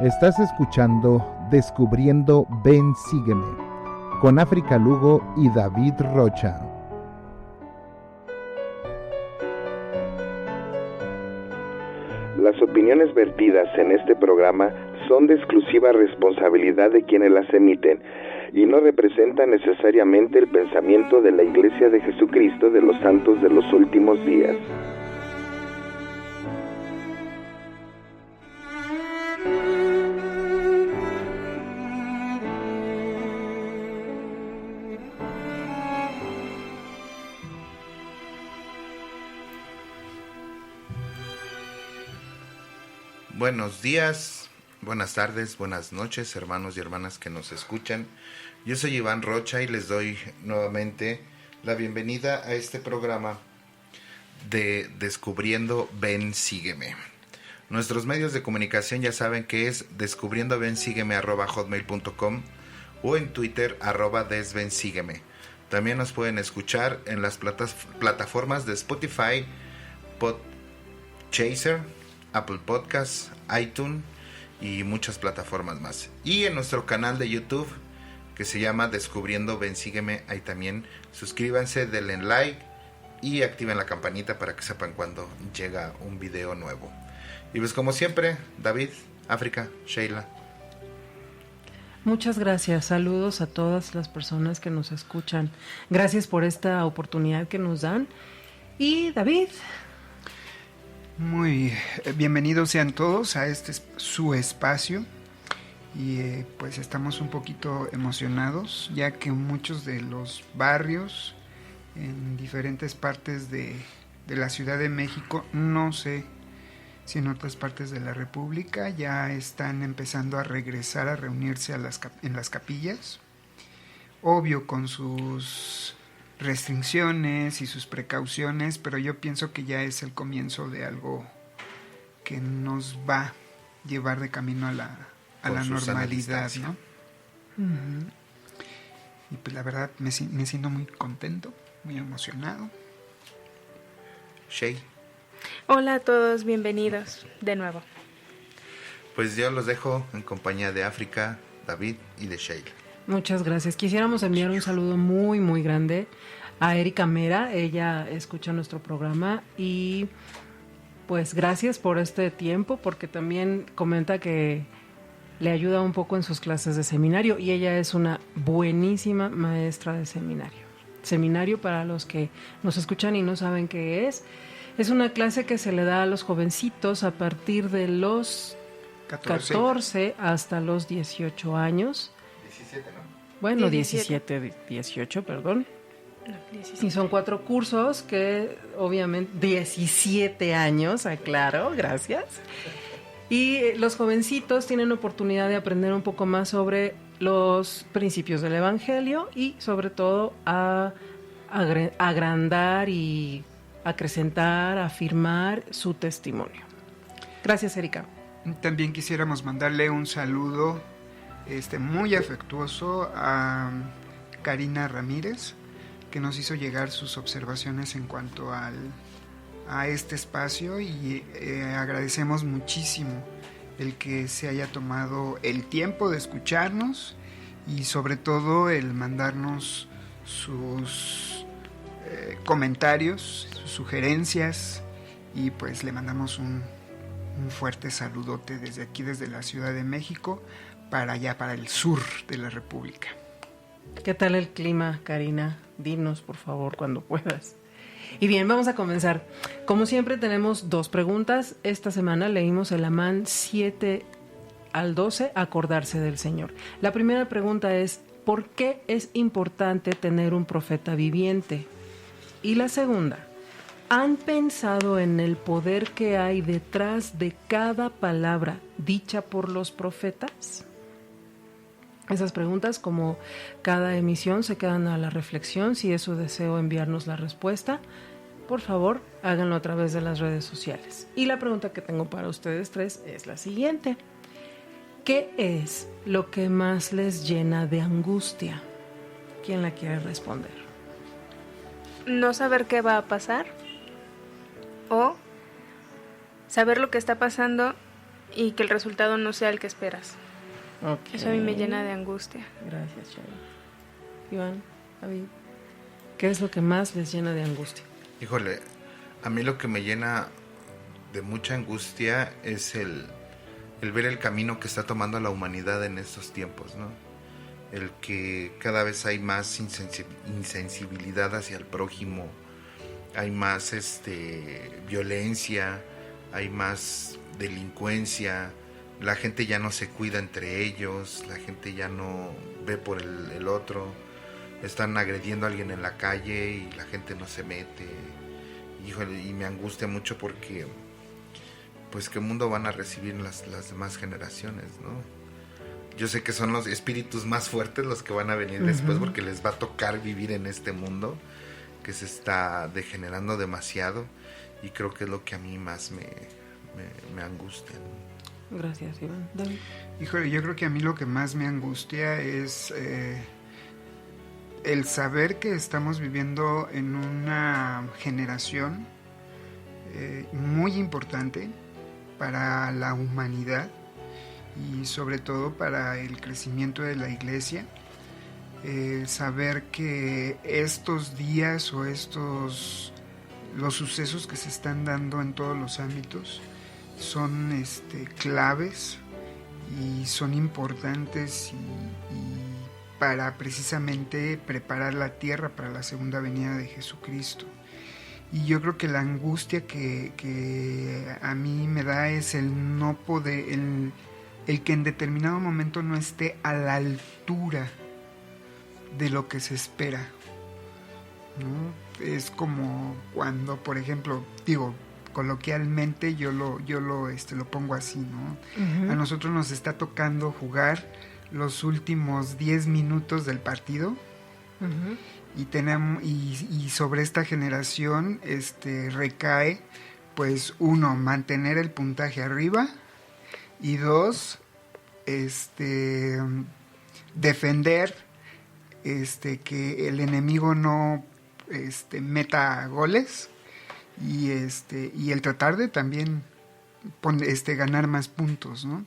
Estás escuchando Descubriendo Ven Sígueme con África Lugo y David Rocha. Las opiniones vertidas en este programa son de exclusiva responsabilidad de quienes las emiten y no representan necesariamente el pensamiento de la Iglesia de Jesucristo de los Santos de los Últimos Días. Buenos días, buenas tardes, buenas noches, hermanos y hermanas que nos escuchan. Yo soy Iván Rocha y les doy nuevamente la bienvenida a este programa de Descubriendo Ven Sígueme. Nuestros medios de comunicación ya saben que es descubriendovensígueme@hotmail.com o en Twitter @desvensígueme. También nos pueden escuchar en las plataformas de Spotify, Podchaser, Apple Podcasts, iTunes y muchas plataformas más. Y en nuestro canal de YouTube que se llama Descubriendo Ven Sígueme, ahí también suscríbanse, denle like y activen la campanita para que sepan cuando llega un video nuevo. Y pues como siempre, David, África, Sheila. Muchas gracias, saludos a todas las personas que nos escuchan. Gracias por esta oportunidad que nos dan. Y David. Muy bienvenidos sean todos a este su espacio y pues estamos un poquito emocionados ya que muchos de los barrios en diferentes partes de la Ciudad de México, no sé si en otras partes de la República, ya están empezando a regresar a reunirse en las capillas, obvio con sus restricciones y sus precauciones, pero yo pienso que ya es el comienzo de algo que nos va a llevar de camino a la normalidad, ¿no? Uh-huh. Y pues la verdad me siento muy contento, muy emocionado. Shay. Hola a todos, bienvenidos de nuevo. Pues yo los dejo en compañía de África, David y de Sheila. Muchas gracias. Quisiéramos enviar un saludo muy, muy grande a Erika Mera. Ella escucha nuestro programa y pues gracias por este tiempo, porque también comenta que le ayuda un poco en sus clases de seminario y ella es una buenísima maestra de seminario. Seminario, para los que nos escuchan y no saben qué es una clase que se le da a los jovencitos a partir de los 14 hasta los 18 años. 17, ¿no? Bueno, 18, perdón. No, 17. Y son 4 cursos que obviamente 17 años, aclaro, gracias. Y los jovencitos tienen oportunidad de aprender un poco más sobre los principios del Evangelio y sobre todo a agrandar y acrecentar, afirmar su testimonio. Gracias, Erika. También quisiéramos mandarle un saludo muy afectuoso a Karina Ramírez, que nos hizo llegar sus observaciones en cuanto a este espacio y agradecemos muchísimo el que se haya tomado el tiempo de escucharnos y sobre todo el mandarnos sus comentarios, sus sugerencias, y pues le mandamos un fuerte saludote desde aquí, desde la Ciudad de México, para allá, para el sur de la República. ¿Qué tal el clima, Karina? Dinos, por favor, cuando puedas. Y bien, vamos a comenzar. Como siempre, tenemos 2 preguntas. Esta semana leímos el Amán 7 al 12, acordarse del Señor. La primera pregunta es, ¿por qué es importante tener un profeta viviente? Y la segunda, ¿han pensado en el poder que hay detrás de cada palabra dicha por los profetas? Esas preguntas, como cada emisión, se quedan a la reflexión. Si es su deseo enviarnos la respuesta, por favor, háganlo a través de las redes sociales. Y la pregunta que tengo para ustedes 3 es la siguiente. ¿Qué es lo que más les llena de angustia? ¿Quién la quiere responder? No saber qué va a pasar o saber lo que está pasando y que el resultado no sea el que esperas. Okay. Eso a mí me llena de angustia. Gracias, Chay. Iván, David, ¿qué es lo que más les llena de angustia? Híjole, a mí lo que me llena de mucha angustia es el ver el camino que está tomando la humanidad en estos tiempos, ¿no? El que cada vez hay más insensibilidad hacia el prójimo, hay más violencia, hay más delincuencia, la gente ya no se cuida entre ellos, la gente ya no ve por el otro, están agrediendo a alguien en la calle y la gente no se mete. Híjole, y me angustia mucho porque pues qué mundo van a recibir las demás generaciones, ¿no? Yo sé que son los espíritus más fuertes los que van a venir después, porque les va a tocar vivir en este mundo que se está degenerando demasiado, y creo que es lo que a mí más me angustia, ¿no? Gracias, Iván. David. Híjole, yo creo que a mí lo que más me angustia es el saber que estamos viviendo en una generación muy importante para la humanidad y sobre todo para el crecimiento de la iglesia. Saber que estos días o los sucesos que se están dando en todos los ámbitos son claves y son importantes y para precisamente preparar la tierra para la segunda venida de Jesucristo. Y yo creo que la angustia que a mí me da es el no poder, el que en determinado momento no esté a la altura de lo que se espera, ¿no? Es como cuando, por ejemplo, digo, coloquialmente yo lo pongo así, ¿no? Uh-huh. A nosotros nos está tocando jugar los últimos 10 minutos del partido. Uh-huh. Y sobre esta generación recae, pues, 1, mantener el puntaje arriba, y 2, defender que el enemigo no meta goles, y el tratar de también ganar más puntos, ¿no?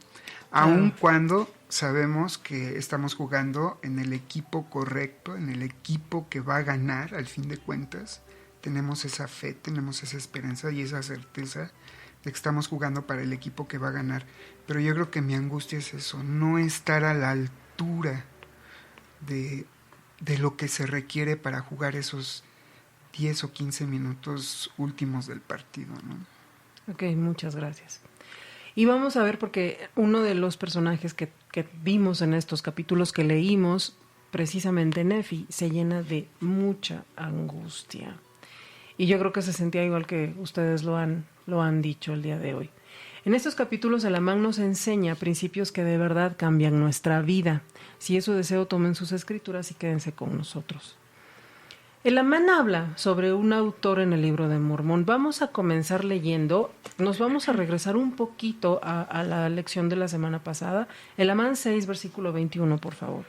Aun cuando sabemos que estamos jugando en el equipo correcto, en el equipo que va a ganar al fin de cuentas, tenemos esa fe, tenemos esa esperanza y esa certeza de que estamos jugando para el equipo que va a ganar. Pero yo creo que mi angustia es eso, no estar a la altura de lo que se requiere para jugar esos 10 o 15 minutos últimos del partido, ¿no? Ok, muchas gracias. Y vamos a ver, porque uno de los personajes que vimos en estos capítulos que leímos, precisamente Nefi, se llena de mucha angustia. Y yo creo que se sentía igual que ustedes lo han dicho el día de hoy. En estos capítulos el Amán nos enseña principios que de verdad cambian nuestra vida. Si es su deseo, tomen sus escrituras y quédense con nosotros. El Amán habla sobre un autor en el libro de Mormón. Vamos a comenzar leyendo, nos vamos a regresar un poquito a la lección de la semana pasada. El Amán 6, versículo 21, por favor.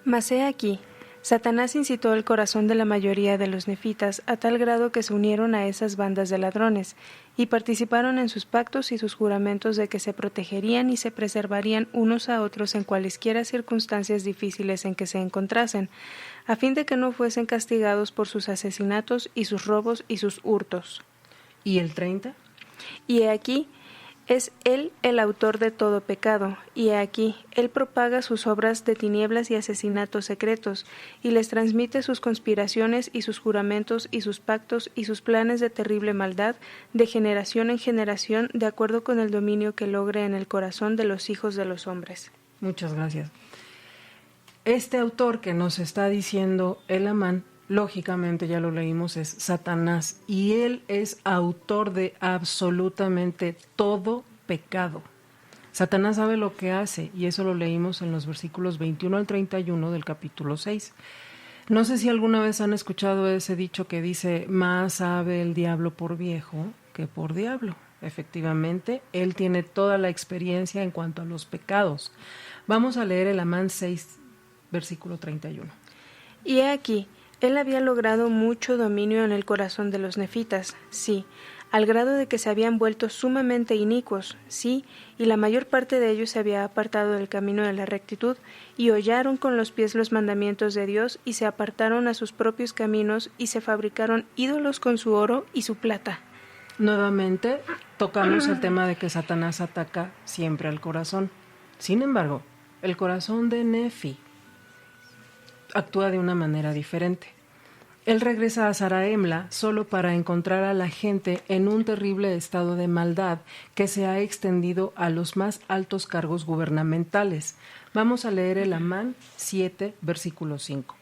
Mas he aquí, Satanás incitó el corazón de la mayoría de los nefitas a tal grado que se unieron a esas bandas de ladrones y participaron en sus pactos y sus juramentos de que se protegerían y se preservarían unos a otros en cualesquiera circunstancias difíciles en que se encontrasen, a fin de que no fuesen castigados por sus asesinatos y sus robos y sus hurtos. ¿Y el 30? Y he aquí, es él el autor de todo pecado, y he aquí, él propaga sus obras de tinieblas y asesinatos secretos, y les transmite sus conspiraciones y sus juramentos y sus pactos y sus planes de terrible maldad, de generación en generación, de acuerdo con el dominio que logre en el corazón de los hijos de los hombres. Muchas gracias. Este autor que nos está diciendo el Amán, lógicamente ya lo leímos, es Satanás, y él es autor de absolutamente todo pecado. Satanás sabe lo que hace, y eso lo leímos en los versículos 21 al 31 del capítulo 6. No sé si alguna vez han escuchado ese dicho que dice, más sabe el diablo por viejo que por diablo. Efectivamente, él tiene toda la experiencia en cuanto a los pecados. Vamos a leer el Amán 6, versículo 31. Y he aquí, él había logrado mucho dominio en el corazón de los nefitas, sí, al grado de que se habían vuelto sumamente inicuos, sí, y la mayor parte de ellos se había apartado del camino de la rectitud, y hollaron con los pies los mandamientos de Dios, y se apartaron a sus propios caminos, y se fabricaron ídolos con su oro y su plata. Nuevamente tocamos el tema de que Satanás ataca siempre al corazón. Sin embargo, el corazón de Nefi actúa de una manera diferente. Él regresa a Zarahemla solo para encontrar a la gente en un terrible estado de maldad que se ha extendido a los más altos cargos gubernamentales. Vamos a leer el Amán 7, versículo 5.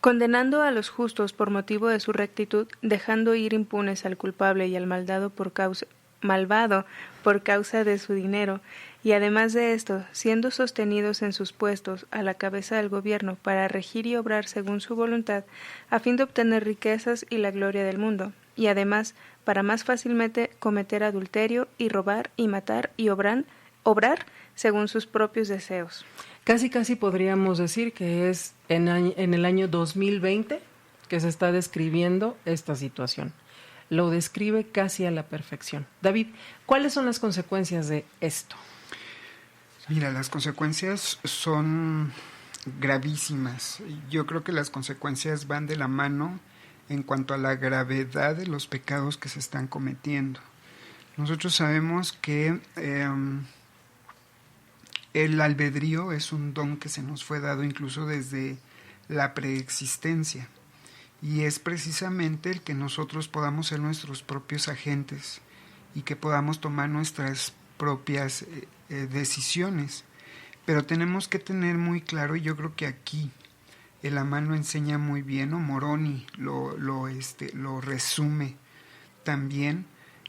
Condenando a los justos por motivo de su rectitud, dejando ir impunes al culpable y al malvado por causa de su dinero, y además de esto, siendo sostenidos en sus puestos a la cabeza del gobierno para regir y obrar según su voluntad, a fin de obtener riquezas y la gloria del mundo, y además para más fácilmente cometer adulterio y robar y matar y obrar según sus propios deseos. Casi podríamos decir que es en el año 2020 que se está describiendo esta situación. Lo describe casi a la perfección. David, ¿cuáles son las consecuencias de esto? Mira, las consecuencias son gravísimas. Yo creo que las consecuencias van de la mano en cuanto a la gravedad de los pecados que se están cometiendo. Nosotros sabemos que el albedrío es un don que se nos fue dado incluso desde la preexistencia. Y es precisamente el que nosotros podamos ser nuestros propios agentes y que podamos tomar nuestras propias decisiones. Pero tenemos que tener muy claro, y yo creo que aquí el Amán lo enseña muy bien, o Moroni lo resume también,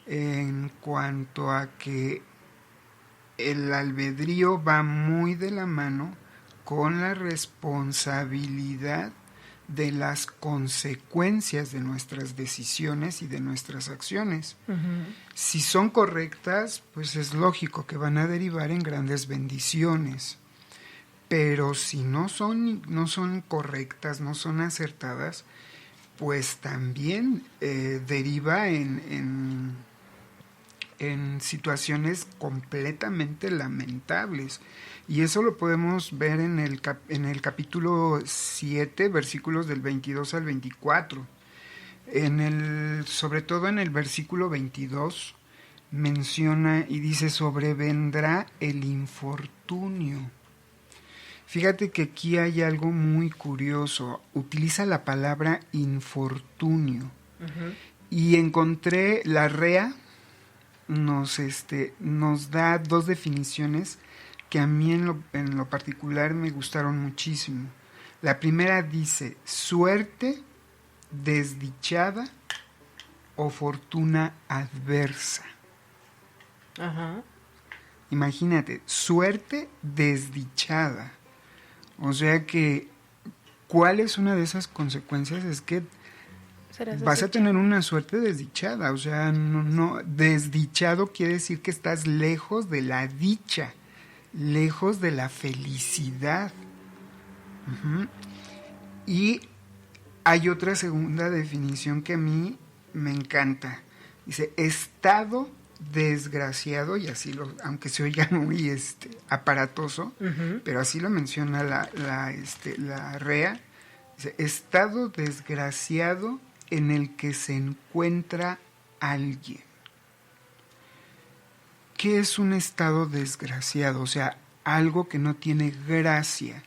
en cuanto a que el albedrío va muy de la mano con la responsabilidad de las consecuencias de nuestras decisiones y de nuestras acciones. Uh-huh. Si son correctas, pues es lógico que van a derivar en grandes bendiciones. Pero si no son correctas, no son acertadas, pues también deriva en situaciones completamente lamentables. Y eso lo podemos ver en el capítulo 7, versículos del 22 al 24. Sobre todo en el versículo 22 menciona y dice: sobrevendrá el infortunio. Fíjate que aquí hay algo muy curioso. Utiliza la palabra infortunio. Uh-huh. Y encontré la REA nos da dos definiciones que a mí en lo particular me gustaron muchísimo. La primera dice: suerte desdichada o fortuna adversa. Ajá. Imagínate, suerte desdichada. O sea que, ¿cuál es una de esas consecuencias? Es que vas a tener una suerte desdichada. O sea, no desdichado quiere decir que estás lejos de la dicha, lejos de la felicidad. Uh-huh. Y hay otra segunda definición que a mí me encanta. Dice: estado desgraciado, y así aunque se oiga muy aparatoso, uh-huh, pero así lo menciona la REA. Dice: estado desgraciado en el que se encuentra alguien. ¿Qué es un estado desgraciado? O sea, algo que no tiene gracia,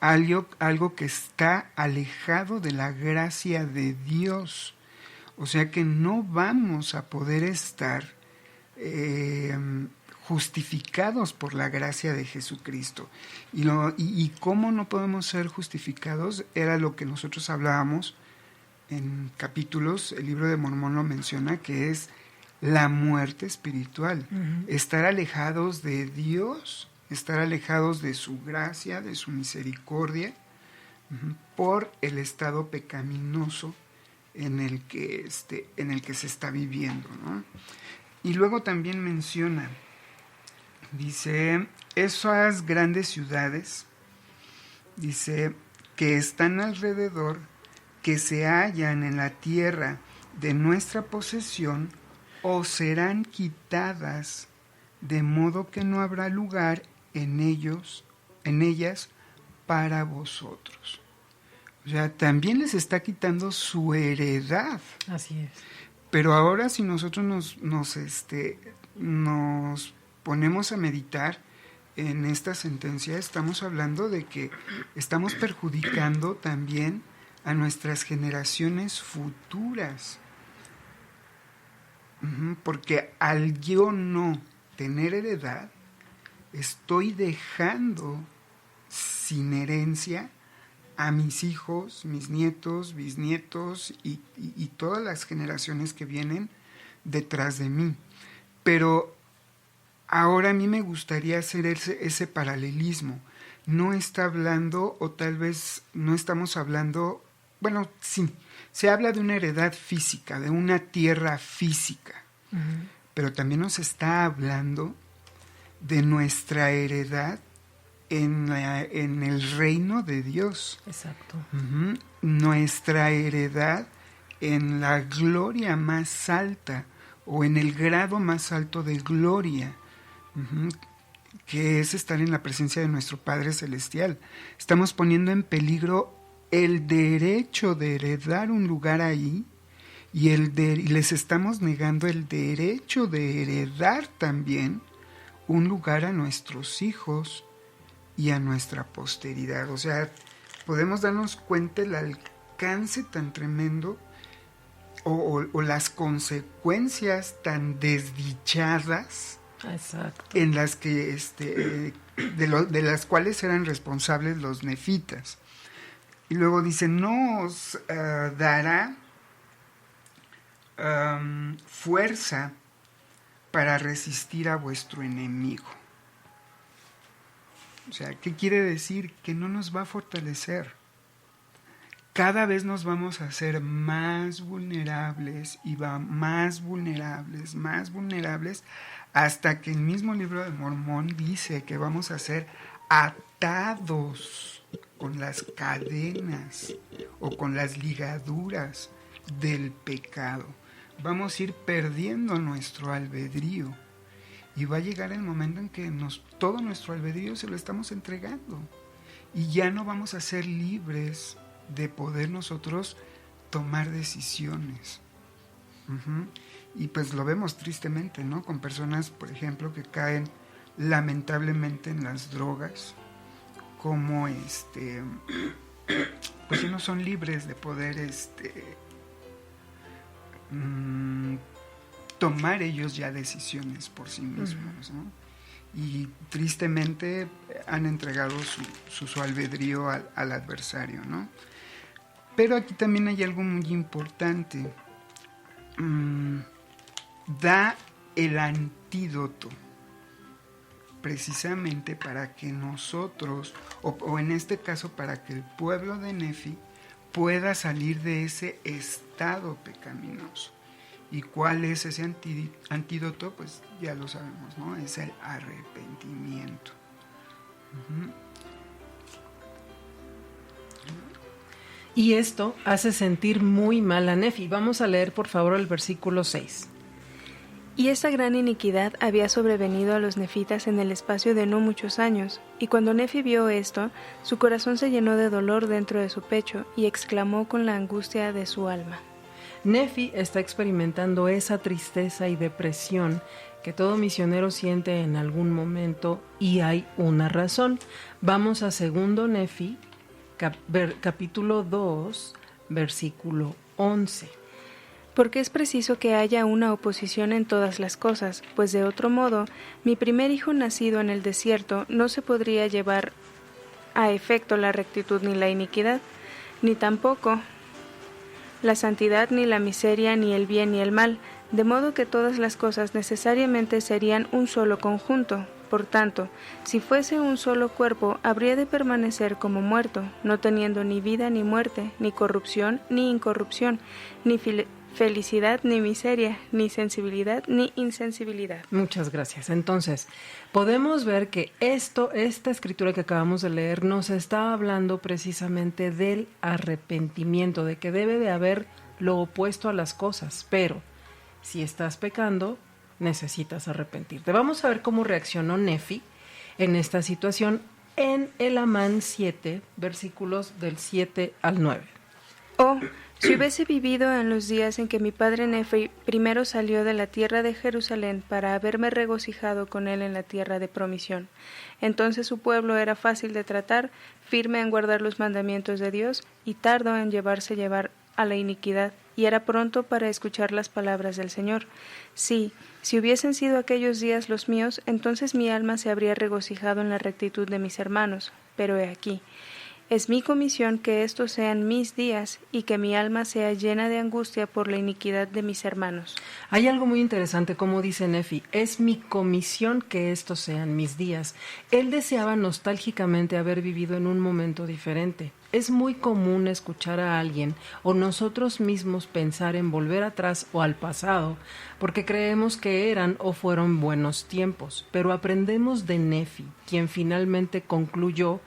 algo que está alejado de la gracia de Dios. O sea que no vamos a poder estar justificados por la gracia de Jesucristo. Y cómo no podemos ser justificados era lo que nosotros hablábamos en capítulos. El libro de Mormón lo menciona, que es la muerte espiritual. Uh-huh. Estar alejados de Dios, estar alejados de su gracia, de su misericordia, uh-huh, por el estado pecaminoso en el que se está viviendo, ¿no? Y luego también menciona, dice: esas grandes ciudades, dice, que están alrededor, que se hallan en la tierra de nuestra posesión, os serán quitadas, de modo que no habrá lugar en ellas para vosotros. O sea, también les está quitando su heredad. Así es. Pero ahora si nosotros nos ponemos a meditar en esta sentencia, estamos hablando de que estamos perjudicando también a nuestras generaciones futuras. Porque al yo no tener heredad, estoy dejando sin herencia a mis hijos, mis nietos, bisnietos y todas las generaciones que vienen detrás de mí. Pero ahora a mí me gustaría hacer ese paralelismo. No está hablando, o tal vez no estamos hablando, bueno, sí, se habla de una heredad física, de una tierra física, pero también nos está hablando de nuestra heredad en el reino de Dios. Exacto. Nuestra heredad en la gloria más alta o en el grado más alto de gloria, que es estar en la presencia de nuestro Padre Celestial. Estamos poniendo en peligro el derecho de heredar un lugar ahí y les estamos negando el derecho de heredar también un lugar a nuestros hijos y a nuestra posteridad. O sea, podemos darnos cuenta del alcance tan tremendo o las consecuencias tan desdichadas. Exacto. En las que de las cuales eran responsables los nefitas. Y luego dice, no os dará fuerza para resistir a vuestro enemigo. O sea, ¿qué quiere decir? Que no nos va a fortalecer. Cada vez nos vamos a hacer más vulnerables y más vulnerables, hasta que el mismo libro de Mormón dice que vamos a ser atados con las cadenas o con las ligaduras del pecado. Vamos a ir perdiendo nuestro albedrío y va a llegar el momento en que todo nuestro albedrío se lo estamos entregando y ya no vamos a ser libres de poder nosotros tomar decisiones. Y pues lo vemos tristemente, ¿no? Con personas, por ejemplo, que caen lamentablemente en las drogas, como pues ya no son libres de poder tomar ellos ya decisiones por sí mismos, ¿no? Y tristemente han entregado su albedrío al adversario, ¿no? Pero aquí también hay algo muy importante. Da el antídoto precisamente para que nosotros, o en este caso para que el pueblo de Nefi pueda salir de ese estado pecaminoso. ¿Y cuál es ese antídoto? Pues ya lo sabemos, ¿no? Es el arrepentimiento. Y esto hace sentir muy mal a Nefi. Vamos a leer por favor el versículo 6. Y esta gran iniquidad había sobrevenido a los nefitas en el espacio de no muchos años, y cuando Nefi vio esto, su corazón se llenó de dolor dentro de su pecho, y exclamó con la angustia de su alma. Nefi está experimentando esa tristeza y depresión que todo misionero siente en algún momento, y hay una razón. Vamos a 2 Nefi, capítulo 2, versículo 11. Porque es preciso que haya una oposición en todas las cosas, pues de otro modo, mi primer hijo nacido en el desierto no se podría llevar a efecto la rectitud ni la iniquidad, ni tampoco la santidad, ni la miseria, ni el bien, ni el mal, de modo que todas las cosas necesariamente serían un solo conjunto. Por tanto, si fuese un solo cuerpo, habría de permanecer como muerto, no teniendo ni vida ni muerte, ni corrupción ni incorrupción, ni felicidad ni miseria, ni sensibilidad ni insensibilidad. Muchas gracias. Entonces, podemos ver que esta escritura que acabamos de leer nos está hablando precisamente del arrepentimiento, de que debe de haber lo opuesto a las cosas, pero Si estás pecando, necesitas arrepentirte. Vamos a ver cómo reaccionó Nefi en esta situación en el Amán 7, versículos del 7 al 9. Oh, si hubiese vivido en los días en que mi padre Nefi primero salió de la tierra de Jerusalén para haberme regocijado con él en la tierra de promisión. Entonces su pueblo era fácil de tratar, firme en guardar los mandamientos de Dios y tardo en llevar a la iniquidad, y era pronto para escuchar las palabras del Señor. Sí, si hubiesen sido aquellos días los míos, entonces mi alma se habría regocijado en la rectitud de mis hermanos. Pero he aquí, es mi comisión que estos sean mis días y que mi alma sea llena de angustia por la iniquidad de mis hermanos. Hay algo muy interesante, como dice Nefi, es mi comisión que estos sean mis días. Él deseaba nostálgicamente haber vivido en un momento diferente. Es muy común escuchar a alguien o nosotros mismos pensar en volver atrás o al pasado porque creemos que eran o fueron buenos tiempos, pero aprendemos de Nefi, quien finalmente concluyó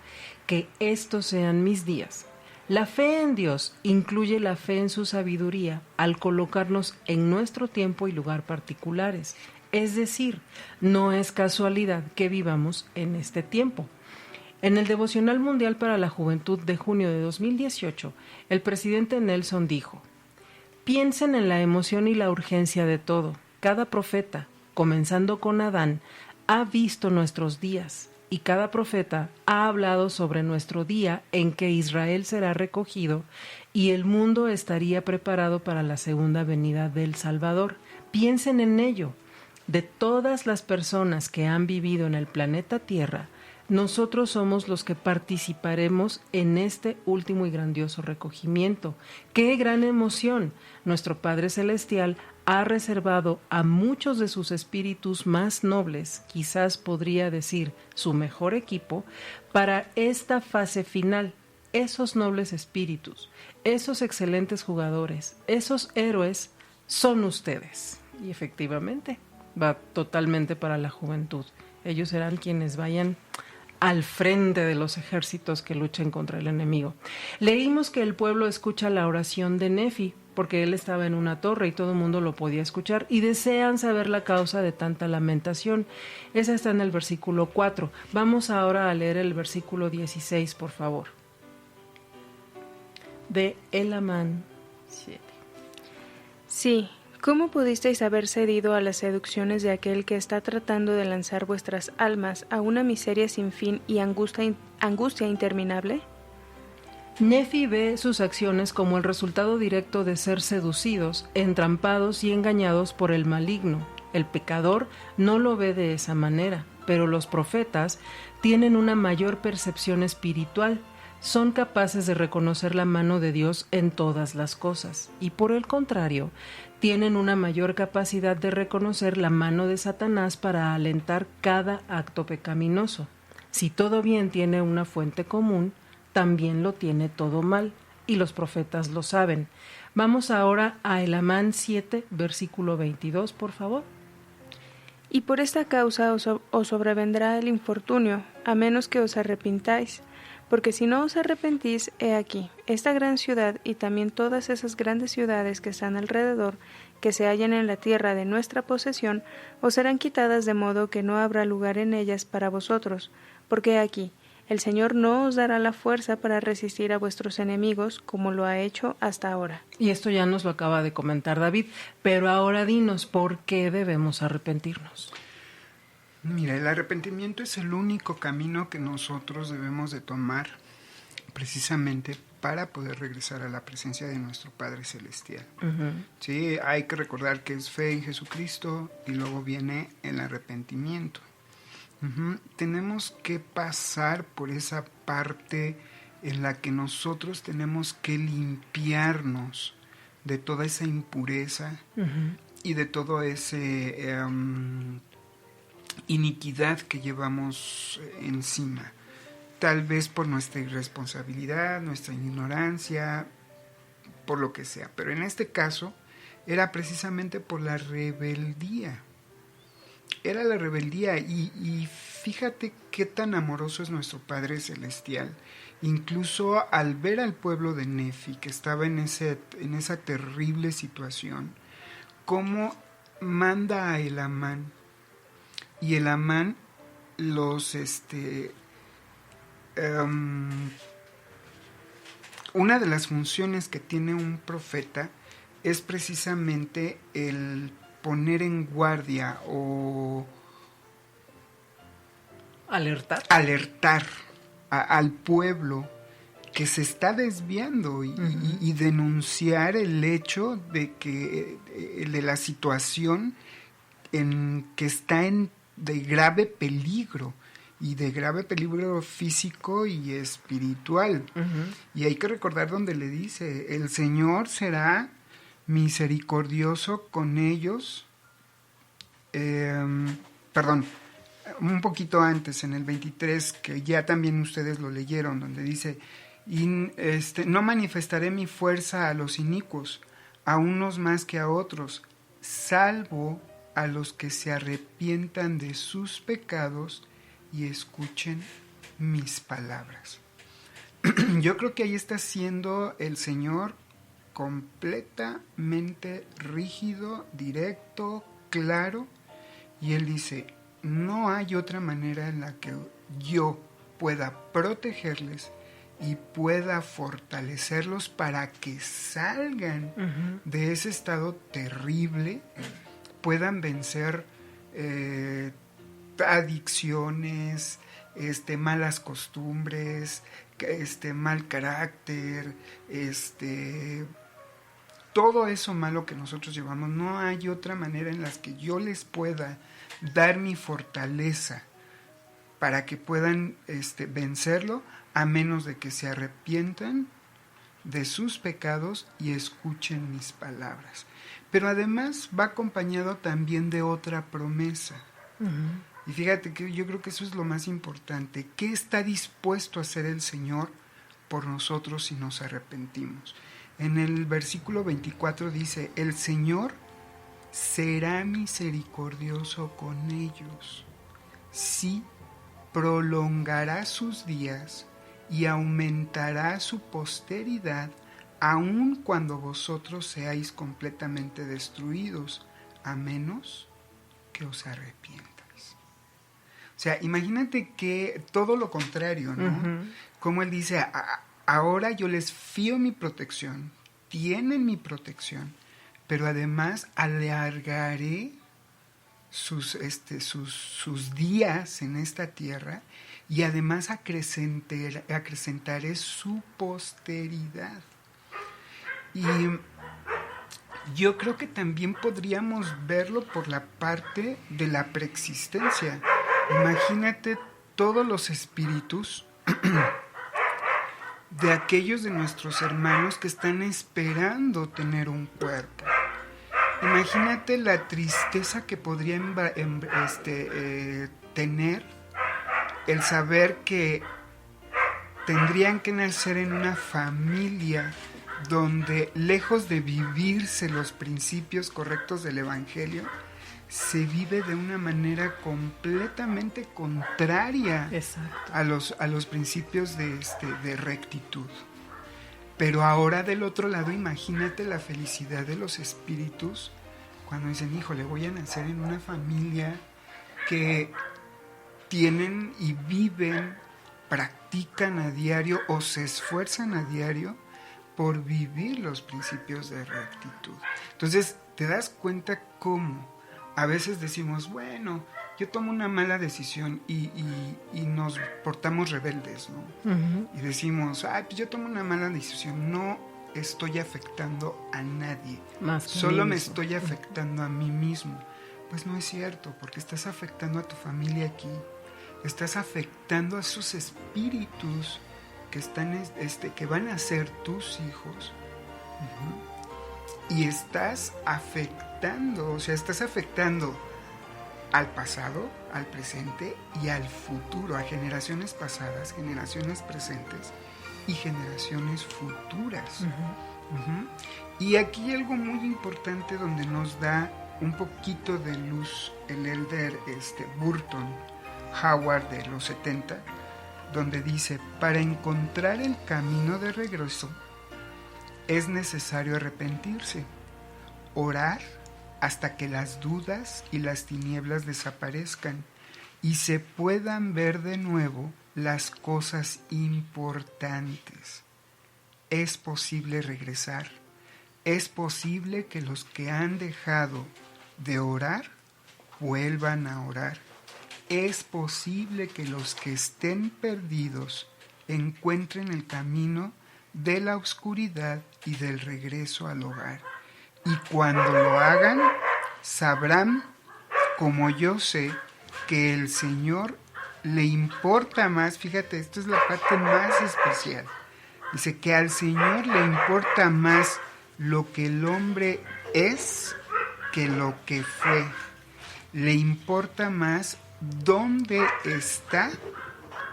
que estos sean mis días. La fe en Dios incluye la fe en su sabiduría al colocarnos en nuestro tiempo y lugar particulares. Es decir, no es casualidad que vivamos en este tiempo. En el Devocional Mundial para la Juventud de junio de 2018, el presidente Nelson dijo: piensen en la emoción y la urgencia de todo. Cada profeta, comenzando con Adán, ha visto nuestros días. Y cada profeta ha hablado sobre nuestro día en que Israel será recogido y el mundo estaría preparado para la segunda venida del Salvador. Piensen en ello. De todas las personas que han vivido en el planeta Tierra, nosotros somos los que participaremos en este último y grandioso recogimiento. ¡Qué gran emoción! Nuestro Padre Celestial ha reservado a muchos de sus espíritus más nobles, quizás podría decir su mejor equipo, para esta fase final. Esos nobles espíritus, esos excelentes jugadores, esos héroes son ustedes. Y efectivamente, va totalmente para la juventud. Ellos serán quienes vayan al frente de los ejércitos que luchen contra el enemigo. Leímos que el pueblo escucha la oración de Nefi, porque él estaba en una torre y todo el mundo lo podía escuchar, y desean saber la causa de tanta lamentación. Esa está en el versículo 4. Vamos ahora a leer el versículo 16, por favor. De El Amán 7. Sí, ¿cómo pudisteis haber cedido a las seducciones de aquel que está tratando de lanzar vuestras almas a una miseria sin fin y angustia interminable? Nefi ve sus acciones como el resultado directo de ser seducidos, entrampados y engañados por el maligno. El pecador no lo ve de esa manera, pero los profetas tienen una mayor percepción espiritual. Son capaces de reconocer la mano de Dios en todas las cosas, y por el contrario, tienen una mayor capacidad de reconocer la mano de Satanás para alentar cada acto pecaminoso. Si todo bien tiene una fuente común, también lo tiene todo mal, y los profetas lo saben. Vamos ahora a El Amán 7, versículo 22, por favor. Y por esta causa os sobrevendrá el infortunio, a menos que os arrepintáis. Porque si no os arrepentís, he aquí, esta gran ciudad y también todas esas grandes ciudades que están alrededor, que se hallan en la tierra de nuestra posesión, os serán quitadas de modo que no habrá lugar en ellas para vosotros. Porque aquí, el Señor no os dará la fuerza para resistir a vuestros enemigos como lo ha hecho hasta ahora. Y esto ya nos lo acaba de comentar David, pero ahora dinos, ¿por qué debemos arrepentirnos? Mira, el arrepentimiento es el único camino que nosotros debemos de tomar precisamente para poder regresar a la presencia de nuestro Padre Celestial. Sí, hay que recordar que es fe en Jesucristo y luego viene el arrepentimiento. Tenemos que pasar por esa parte en la que nosotros tenemos que limpiarnos de toda esa impureza y de todo ese iniquidad que llevamos encima, tal vez por nuestra irresponsabilidad, nuestra ignorancia, por lo que sea, pero en este caso era precisamente por la rebeldía. Era la rebeldía y fíjate qué tan amoroso es nuestro Padre Celestial. Incluso al ver al pueblo de Nefi que estaba en esa terrible situación, cómo manda a Elamán, y Elamán los una de las funciones que tiene un profeta es precisamente el poner en guardia o alertar al pueblo que se está desviando y denunciar el hecho de que de la situación en que está de grave peligro, y de grave peligro físico y espiritual. Y hay que recordar donde le dice, el Señor será misericordioso con ellos. Perdón, un poquito antes, en el 23, que ya también ustedes lo leyeron, donde dice, no manifestaré mi fuerza a los inicuos, a unos más que a otros, salvo a los que se arrepientan de sus pecados y escuchen mis palabras. Yo creo que ahí está siendo el Señor completamente rígido, directo, claro, y Él dice, no hay otra manera en la que yo pueda protegerles y pueda fortalecerlos para que salgan de ese estado terrible, puedan vencer adicciones, malas costumbres, mal carácter, todo eso malo que nosotros llevamos. No hay otra manera en la que yo les pueda dar mi fortaleza para que puedan vencerlo, a menos de que se arrepientan de sus pecados y escuchen mis palabras. Pero además va acompañado también de otra promesa. Y fíjate que yo creo que eso es lo más importante. ¿Qué está dispuesto a hacer el Señor por nosotros si nos arrepentimos? En el versículo 24 dice, el Señor será misericordioso con ellos, sí, prolongará sus días y aumentará su posteridad, aun cuando vosotros seáis completamente destruidos, a menos que os arrepientáis. O sea, imagínate que todo lo contrario, ¿no? Como Él dice, ahora yo les fío mi protección, tienen mi protección, pero además alargaré sus días en esta tierra, y además acrecentaré su posteridad. Y yo creo que también podríamos verlo por la parte de la preexistencia. Imagínate todos los espíritus de aquellos de nuestros hermanos que están esperando tener un cuerpo. Imagínate la tristeza que podrían tener el saber que tendrían que nacer en una familia donde, lejos de vivirse los principios correctos del Evangelio, se vive de una manera completamente contraria a los principios de rectitud. Pero ahora del otro lado, imagínate la felicidad de los espíritus cuando dicen, híjole, voy a nacer en una familia que tienen y viven, practican a diario o se esfuerzan a diario por vivir los principios de rectitud. Entonces, te das cuenta cómo a veces decimos, bueno, yo tomo una mala decisión y nos portamos rebeldes, ¿no? Y decimos, pues yo tomo una mala decisión, no estoy afectando a nadie, solo me estoy afectando a mí mismo. Pues no es cierto, porque estás afectando a tu familia aquí, estás afectando a esos espíritus que están, que van a ser tus hijos, y estás afectando, estás afectando al pasado, al presente y al futuro, a generaciones pasadas, generaciones presentes y generaciones futuras. Y aquí hay algo muy importante donde nos da un poquito de luz el elder Burton Howard de los 70, donde dice, para encontrar el camino de regreso es necesario arrepentirse, orar, hasta que las dudas y las tinieblas desaparezcan y se puedan ver de nuevo las cosas importantes. Es posible regresar. Es posible que los que han dejado de orar vuelvan a orar. Es posible que los que estén perdidos encuentren el camino de la oscuridad y del regreso al hogar. Y cuando lo hagan, sabrán, como yo sé, que el Señor le importa más. Fíjate, esta es la parte más especial. Dice que al Señor le importa más lo que el hombre es que lo que fue. Le importa más dónde está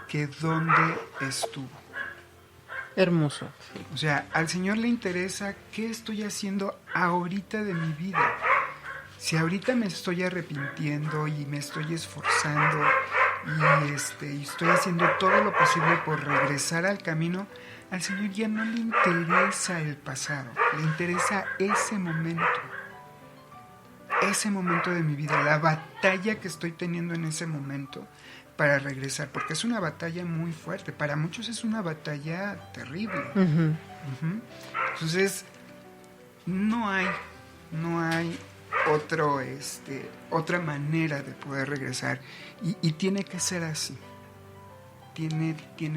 que dónde estuvo. Hermoso. O sea, al Señor le interesa qué estoy haciendo ahorita de mi vida. Si ahorita me estoy arrepintiendo y me estoy esforzando y estoy haciendo todo lo posible por regresar al camino, al Señor ya no le interesa el pasado, le interesa ese momento de mi vida, la batalla que estoy teniendo en ese momento para regresar, porque es una batalla muy fuerte, para muchos es una batalla terrible. Entonces, no hay otra manera de poder regresar y tiene que ser así. Tiene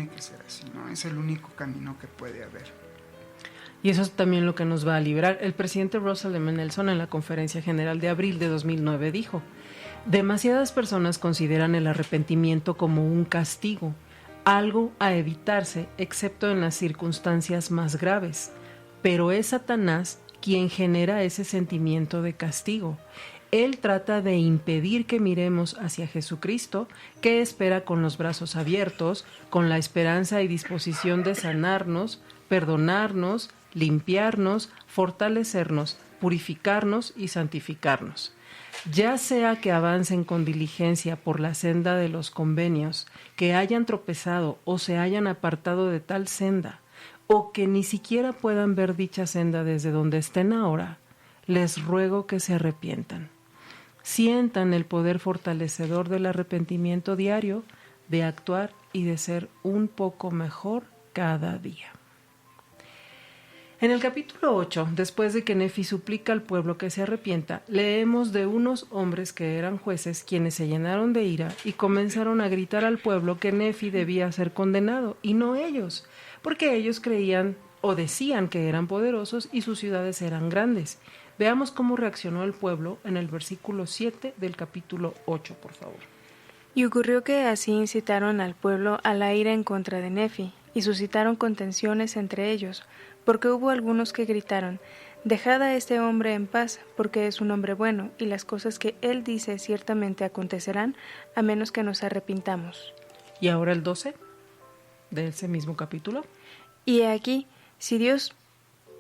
que ser así, ¿no? Es el único camino que puede haber. Y eso es también lo que nos va a librar. El presidente Russell M. Nelson en la Conferencia General de abril de 2009 dijo: demasiadas personas consideran el arrepentimiento como un castigo, algo a evitarse excepto en las circunstancias más graves. Pero es Satanás quien genera ese sentimiento de castigo. Él trata de impedir que miremos hacia Jesucristo, que espera con los brazos abiertos, con la esperanza y disposición de sanarnos, perdonarnos, limpiarnos, fortalecernos, purificarnos y santificarnos. Ya sea que avancen con diligencia por la senda de los convenios, que hayan tropezado o se hayan apartado de tal senda, o que ni siquiera puedan ver dicha senda desde donde estén ahora, les ruego que se arrepientan. Sientan el poder fortalecedor del arrepentimiento diario, de actuar y de ser un poco mejor cada día. En el capítulo 8, después de que Nefi suplica al pueblo que se arrepienta, leemos de unos hombres que eran jueces quienes se llenaron de ira y comenzaron a gritar al pueblo que Nefi debía ser condenado y no ellos, porque ellos creían o decían que eran poderosos y sus ciudades eran grandes. Veamos cómo reaccionó el pueblo en el versículo 7 del capítulo 8, por favor. Y ocurrió que así incitaron al pueblo a la ira en contra de Nefi, y suscitaron contenciones entre ellos, porque hubo algunos que gritaron: dejad a este hombre en paz, porque es un hombre bueno, y las cosas que él dice ciertamente acontecerán, a menos que nos arrepintamos. Y ahora el 12 de ese mismo capítulo. Y he aquí, si Dios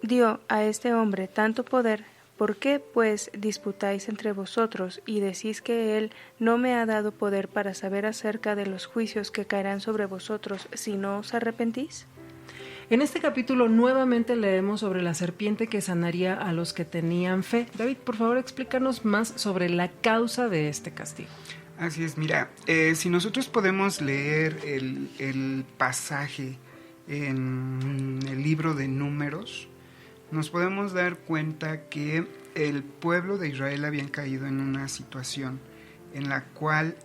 dio a este hombre tanto poder, ¿por qué, pues, disputáis entre vosotros y decís que él no me ha dado poder para saber acerca de los juicios que caerán sobre vosotros si no os arrepentís? En este capítulo nuevamente leemos sobre la serpiente que sanaría a los que tenían fe. David, por favor, explícanos más sobre la causa de este castigo. Así es, mira, si nosotros podemos leer el pasaje en el libro de Números, nos podemos dar cuenta que el pueblo de Israel habían caído en una situación en la cual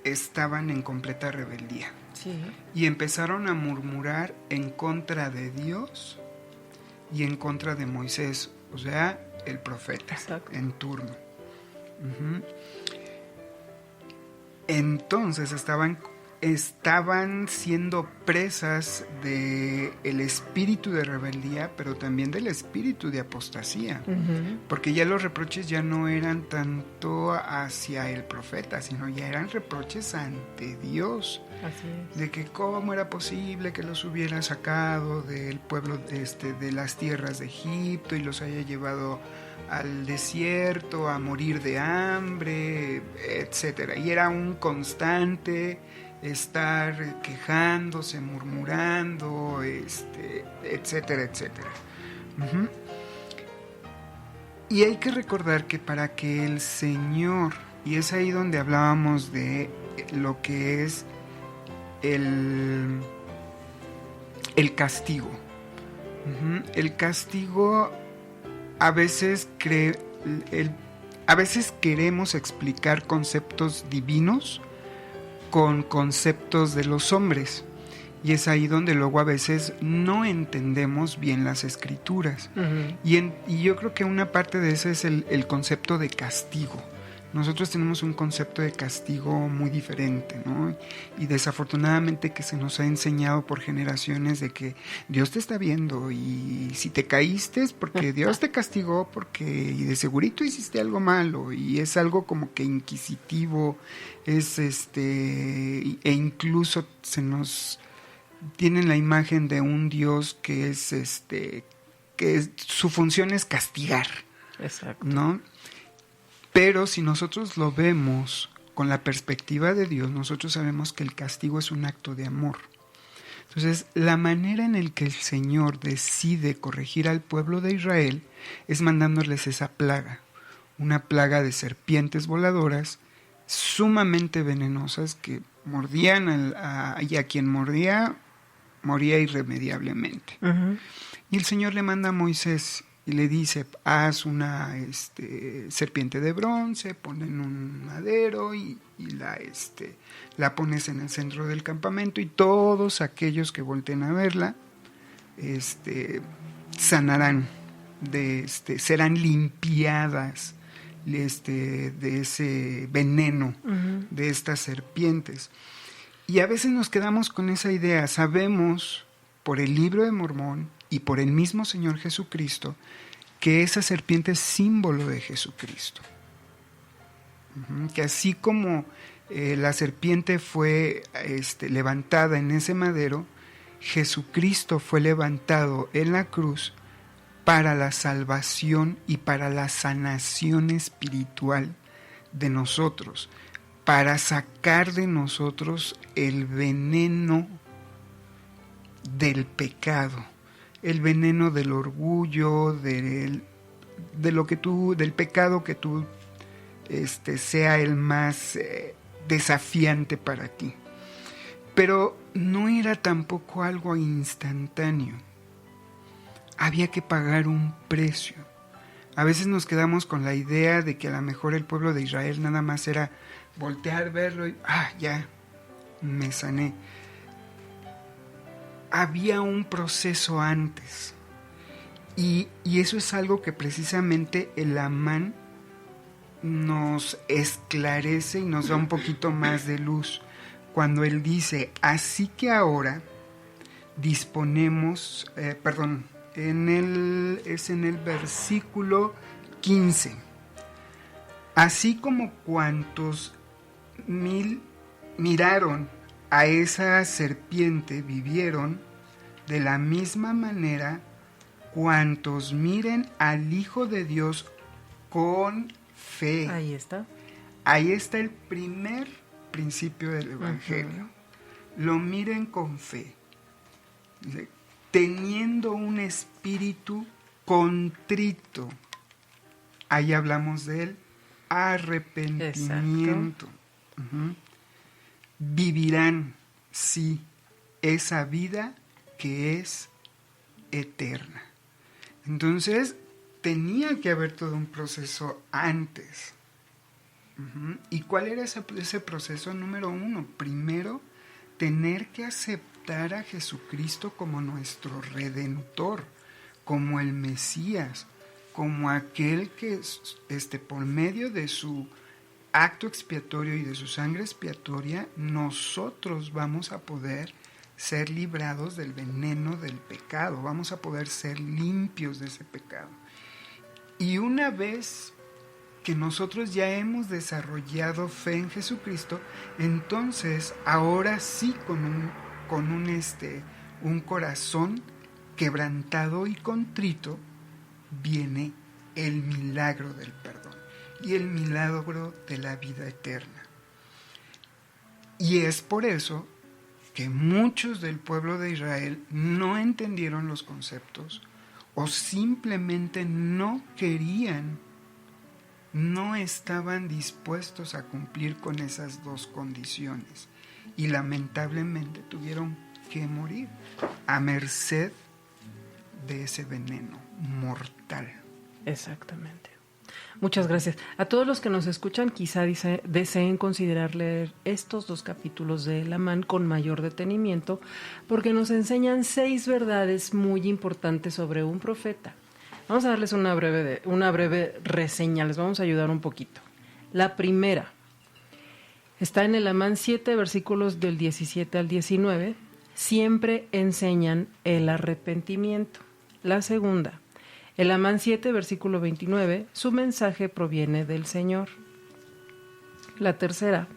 estaban en completa rebeldía. Sí. Y empezaron a murmurar en contra de Dios y en contra de Moisés, o sea, el profeta. Exacto. En turno. Entonces estaban siendo presas del espíritu de rebeldía, pero también del espíritu de apostasía, porque ya los reproches ya no eran tanto hacia el profeta, sino ya eran reproches ante Dios. Así es. De que cómo era posible que los hubiera sacado del pueblo de las tierras de Egipto y los haya llevado al desierto a morir de hambre, etcétera. Y era un constante estar quejándose, murmurando, etcétera, etcétera. Y hay que recordar que para que el Señor, y es ahí donde hablábamos de lo que es el castigo. El castigo a veces queremos explicar conceptos divinos con conceptos de los hombres. Y es ahí donde luego a veces no entendemos bien las escrituras. Y yo creo que una parte de eso es el concepto de castigo. Nosotros tenemos un concepto de castigo muy diferente, ¿no? Y desafortunadamente que se nos ha enseñado por generaciones de que Dios te está viendo y si te caíste es porque Dios te castigó y de segurito hiciste algo malo, y es algo como que inquisitivo, e incluso se nos tienen la imagen de un Dios que su función es castigar. Exacto. ¿No? Pero si nosotros lo vemos con la perspectiva de Dios, nosotros sabemos que el castigo es un acto de amor. Entonces, la manera en la que el Señor decide corregir al pueblo de Israel es mandándoles esa plaga, una plaga de serpientes voladoras sumamente venenosas que mordían y a quien mordía moría irremediablemente. Y el Señor le manda a Moisés y le dice: haz una serpiente de bronce, ponla en un madero y la pones en el centro del campamento, y todos aquellos que volteen a verla sanarán, serán limpiadas de ese veneno de estas serpientes. Y a veces nos quedamos con esa idea. Sabemos por el libro de Mormón y por el mismo Señor Jesucristo que esa serpiente es símbolo de Jesucristo. Que así como la serpiente fue levantada en ese madero, Jesucristo fue levantado en la cruz para la salvación y para la sanación espiritual de nosotros, para sacar de nosotros el veneno del pecado, el veneno del orgullo, del pecado que tú sea el más desafiante para ti. Pero no era tampoco algo instantáneo. Había que pagar un precio. A veces nos quedamos con la idea de que a lo mejor el pueblo de Israel nada más era voltear, verlo y ya, me sané. Había un proceso antes. Y eso es algo que precisamente el Amán nos esclarece y nos da un poquito más de luz. Cuando él dice: así que ahora disponemos, es en el versículo 15. Así como cuantos miraron a esa serpiente vivieron, de la misma manera cuantos miren al Hijo de Dios con fe. Ahí está. Ahí está el primer principio del Evangelio. Lo miren con fe. Dice, teniendo un espíritu contrito. Ahí hablamos del arrepentimiento. Vivirán, sí, esa vida que es eterna. Entonces, tenía que haber todo un proceso antes. ¿Y cuál era ese proceso? Número 1, primero, tener que aceptar a Jesucristo como nuestro Redentor, como el Mesías, como aquel que por medio de su acto expiatorio y de su sangre expiatoria, nosotros vamos a poder ser librados del veneno del pecado, vamos a poder ser limpios de ese pecado. Y una vez que nosotros ya hemos desarrollado fe en Jesucristo, entonces ahora sí con un corazón quebrantado y contrito viene el milagro del perdón y el milagro de la vida eterna. Y es por eso que muchos del pueblo de Israel no entendieron los conceptos o simplemente no querían, no estaban dispuestos a cumplir con esas dos condiciones y lamentablemente tuvieron que morir a merced de ese veneno mortal. Exactamente. Muchas gracias. A todos los que nos escuchan, quizá deseen considerar leer estos 2 capítulos de Lamán con mayor detenimiento, porque nos enseñan 6 verdades muy importantes sobre un profeta. Vamos a darles una breve reseña, les vamos a ayudar un poquito. La primera está en el Lamán 7, versículos del 17 al 19. Siempre enseñan el arrepentimiento. La segunda, el Lamán 7, versículo 29, su mensaje proviene del Señor. La tercera,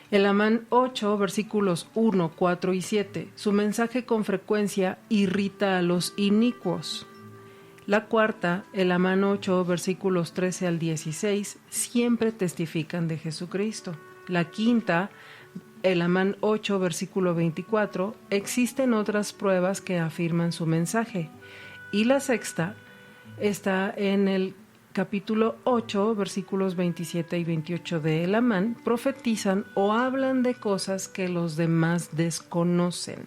el Lamán 8, versículos 1, 4 y 7, su mensaje con frecuencia irrita a los inicuos. La cuarta, el Lamán 8, versículos 13 al 16, siempre testifican de Jesucristo. La quinta, el Lamán 8, versículo 24, existen otras pruebas que afirman su mensaje. Y la sexta está en el capítulo 8, versículos 27 y 28 de Lamán, profetizan o hablan de cosas que los demás desconocen.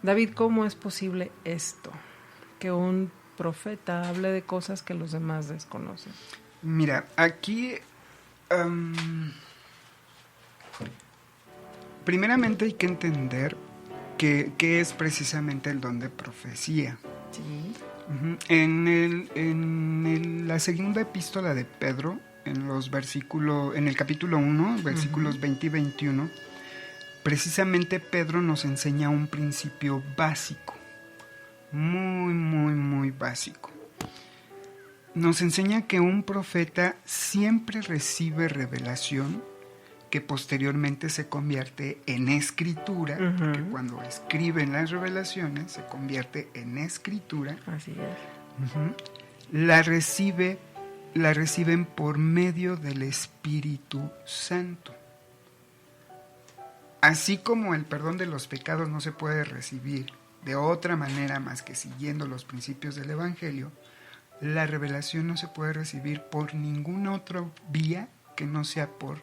David, ¿cómo es posible esto? Que un profeta hable de cosas que los demás desconocen. Mira, aquí primeramente hay que entender qué es precisamente el don de profecía. Sí. En la segunda epístola de Pedro, en el capítulo 1, versículos 20 y 21, precisamente Pedro nos enseña un principio básico, muy, muy, muy básico. Nos enseña que un profeta siempre recibe revelación que posteriormente se convierte en escritura, porque cuando escriben las revelaciones se convierte en escritura. Así es. La reciben por medio del Espíritu Santo. Así como el perdón de los pecados no se puede recibir de otra manera más que siguiendo los principios del Evangelio, la revelación no se puede recibir por ninguna otra vía que no sea por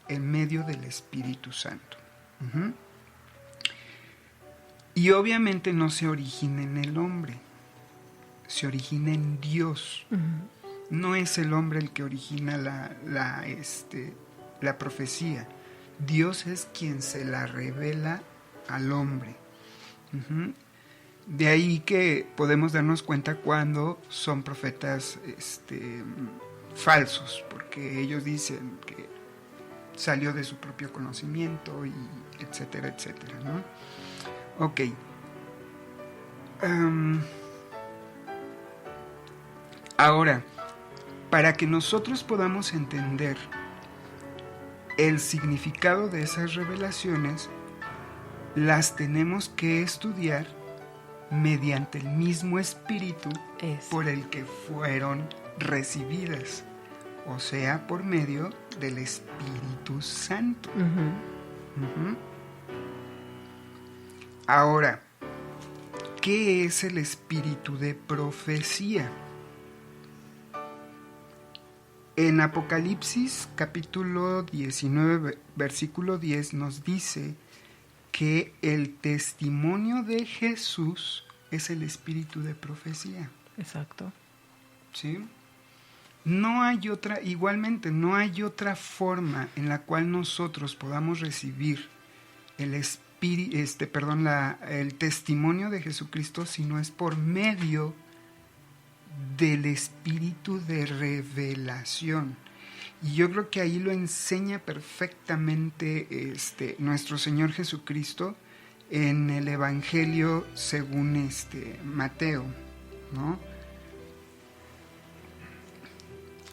el medio del Espíritu Santo. Y obviamente no se origina en el hombre, se origina en Dios. No es el hombre el que origina la profecía. Dios es quien se la revela al hombre. De ahí que podemos darnos cuenta cuando son profetas falsos, porque ellos dicen que salió de su propio conocimiento, y etcétera, etcétera, ¿no? Ok. Ahora, para que nosotros podamos entender el significado de esas revelaciones, las tenemos que estudiar mediante el mismo espíritu por el que fueron recibidas, o sea, por medio del Espíritu Santo. Ahora, ¿qué es el espíritu de profecía? En Apocalipsis capítulo 19, versículo 10 nos dice que el testimonio de Jesús es el espíritu de profecía. Exacto. ¿Sí? No hay otra, igualmente, no hay otra forma en la cual nosotros podamos recibir el testimonio de Jesucristo si no es por medio del espíritu de revelación. Y yo creo que ahí lo enseña perfectamente nuestro Señor Jesucristo en el Evangelio según Mateo, ¿no?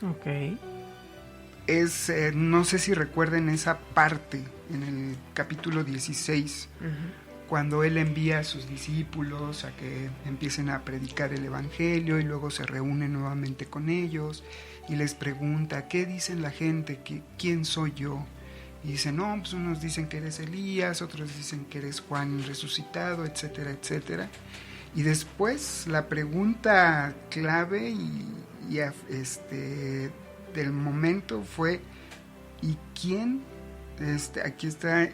Ok. No sé si recuerden esa parte en el capítulo 16, cuando Él envía a sus discípulos a que empiecen a predicar el Evangelio y luego se reúne nuevamente con ellos y les pregunta, ¿qué dicen la gente? ¿Quién soy yo? Y dicen, no, pues unos dicen que eres Elías, otros dicen que eres Juan resucitado, etcétera, etcétera. Y después la pregunta clave del momento fue, ¿y quién? Aquí está,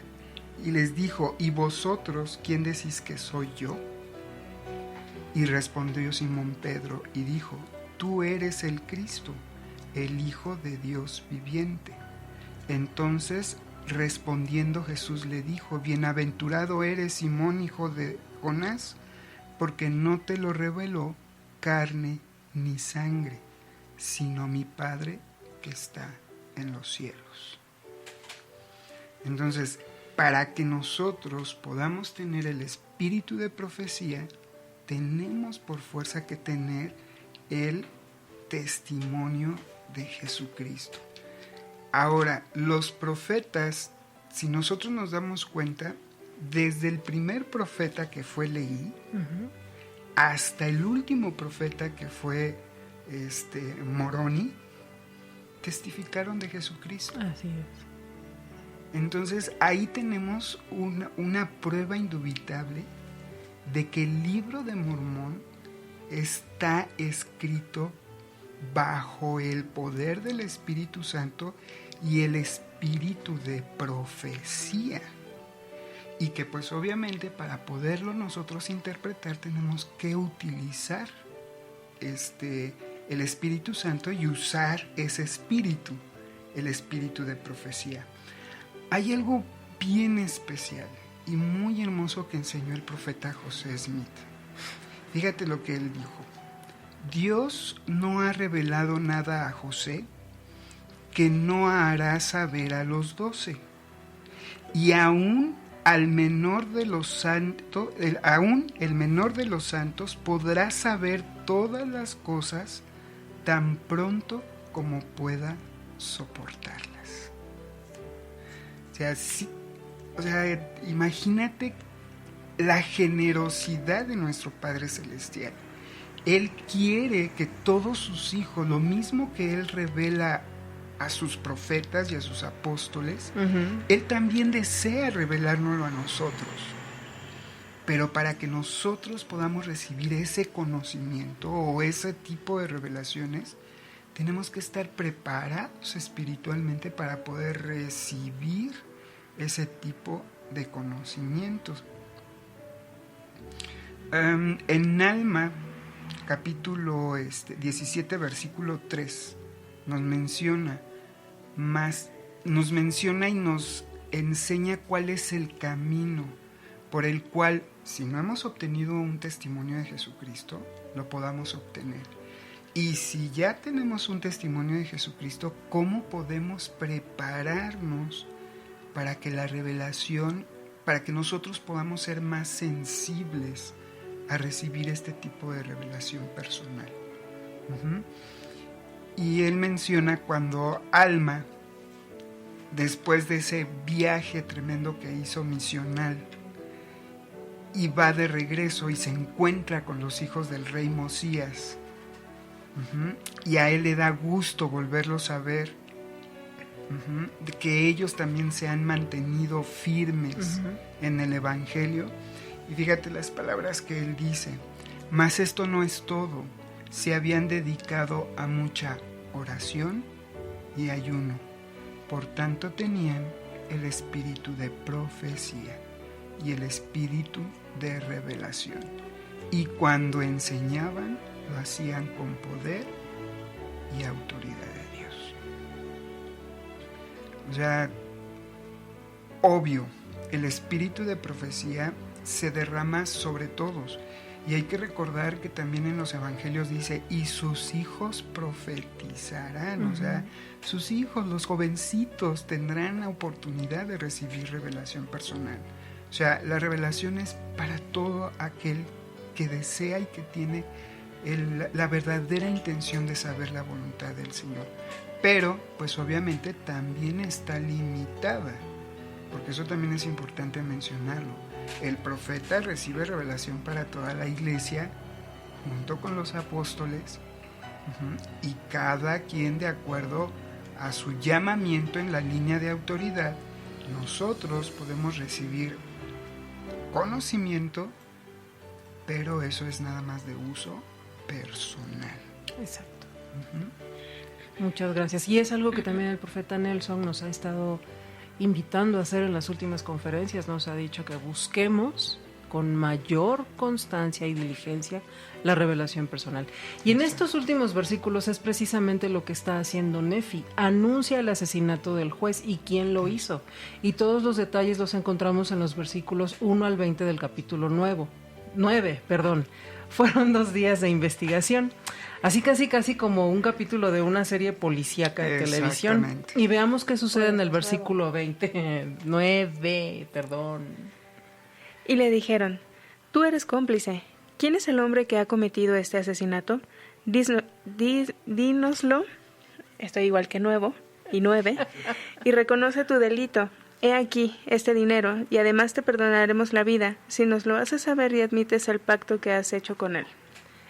y les dijo, ¿y vosotros quién decís que soy yo? Y respondió Simón Pedro y dijo, tú eres el Cristo, el Hijo de Dios viviente. Entonces respondiendo Jesús le dijo, bienaventurado eres Simón, hijo de Jonás, porque no te lo reveló carne ni sangre, sino mi Padre que está en los cielos. Entonces, para que nosotros podamos tener el espíritu de profecía, tenemos por fuerza que tener el testimonio de Jesucristo. Ahora, los profetas, si nosotros nos damos cuenta, desde el primer profeta que fue Leí, hasta el último profeta que fue Moroni, testificaron de Jesucristo. Así es. Entonces ahí tenemos una prueba indubitable de que el libro de Mormón está escrito bajo el poder del Espíritu Santo y el espíritu de profecía. Y que pues obviamente para poderlo nosotros interpretar tenemos que utilizar el Espíritu Santo y usar ese espíritu, el espíritu de profecía. Hay algo bien especial y muy hermoso que enseñó el profeta José Smith. Fíjate lo que él dijo. Dios no ha revelado nada a José que no hará saber a los 12. Y aún el menor de los santos podrá saber todas las cosas tan pronto como pueda soportarlas. O sea, imagínate la generosidad de nuestro Padre Celestial. Él quiere que todos sus hijos, lo mismo que Él revela a sus profetas y a sus apóstoles, Él también desea revelárnoslo a nosotros. Pero para que nosotros podamos recibir ese conocimiento o ese tipo de revelaciones, tenemos que estar preparados espiritualmente para poder recibir ese tipo de conocimientos. En Alma, capítulo 17, versículo 3, nos menciona y nos enseña cuál es el camino por el cual, si no hemos obtenido un testimonio de Jesucristo, lo podamos obtener. Y si ya tenemos un testimonio de Jesucristo, ¿cómo podemos prepararnos para que la revelación, para que nosotros podamos ser más sensibles a recibir este tipo de revelación personal? Y él menciona cuando Alma, después de ese viaje tremendo que hizo misional, y va de regreso y se encuentra con los hijos del rey Mosías, y a él le da gusto volverlos a ver, de que ellos también se han mantenido firmes en el Evangelio. Y fíjate las palabras que él dice: mas esto no es todo, se habían dedicado a mucha oración y ayuno, por tanto tenían el espíritu de profecía y el espíritu de revelación, y cuando enseñaban lo hacían con poder y autoridad de Dios. O sea, obvio, el espíritu de profecía se derrama sobre todos. Y hay que recordar que también en los evangelios dice, y sus hijos profetizarán. O sea, sus hijos, los jovencitos, tendrán la oportunidad de recibir revelación personal. O sea, la revelación es para todo aquel que desea y que tiene la verdadera intención de saber la voluntad del Señor. Pero, pues obviamente también está limitada, porque eso también es importante mencionarlo. El profeta recibe revelación para toda la iglesia, junto con los apóstoles, y cada quien de acuerdo a su llamamiento en la línea de autoridad. Nosotros podemos recibir conocimiento pero eso es nada más de uso personal. Exacto. Muchas gracias. Y es algo que también el profeta Nelson nos ha estado invitando a hacer en las últimas conferencias. Nos ha dicho que busquemos con mayor constancia y diligencia la revelación personal. Y en estos últimos versículos es precisamente lo que está haciendo Nefi. Anuncia el asesinato del juez y quién lo hizo. Y todos los detalles los encontramos en los versículos 1 al 20 del capítulo 9. Fueron 2 días de investigación. Así casi como un capítulo de una serie policíaca de televisión. Y veamos qué sucede en el versículo 9. Y le dijeron: tú eres cómplice. ¿Quién es el hombre que ha cometido este asesinato? Dínoslo. Estoy igual que 9. Y reconoce tu delito. He aquí este dinero, y además te perdonaremos la vida, si nos lo haces saber y admites el pacto que has hecho con él.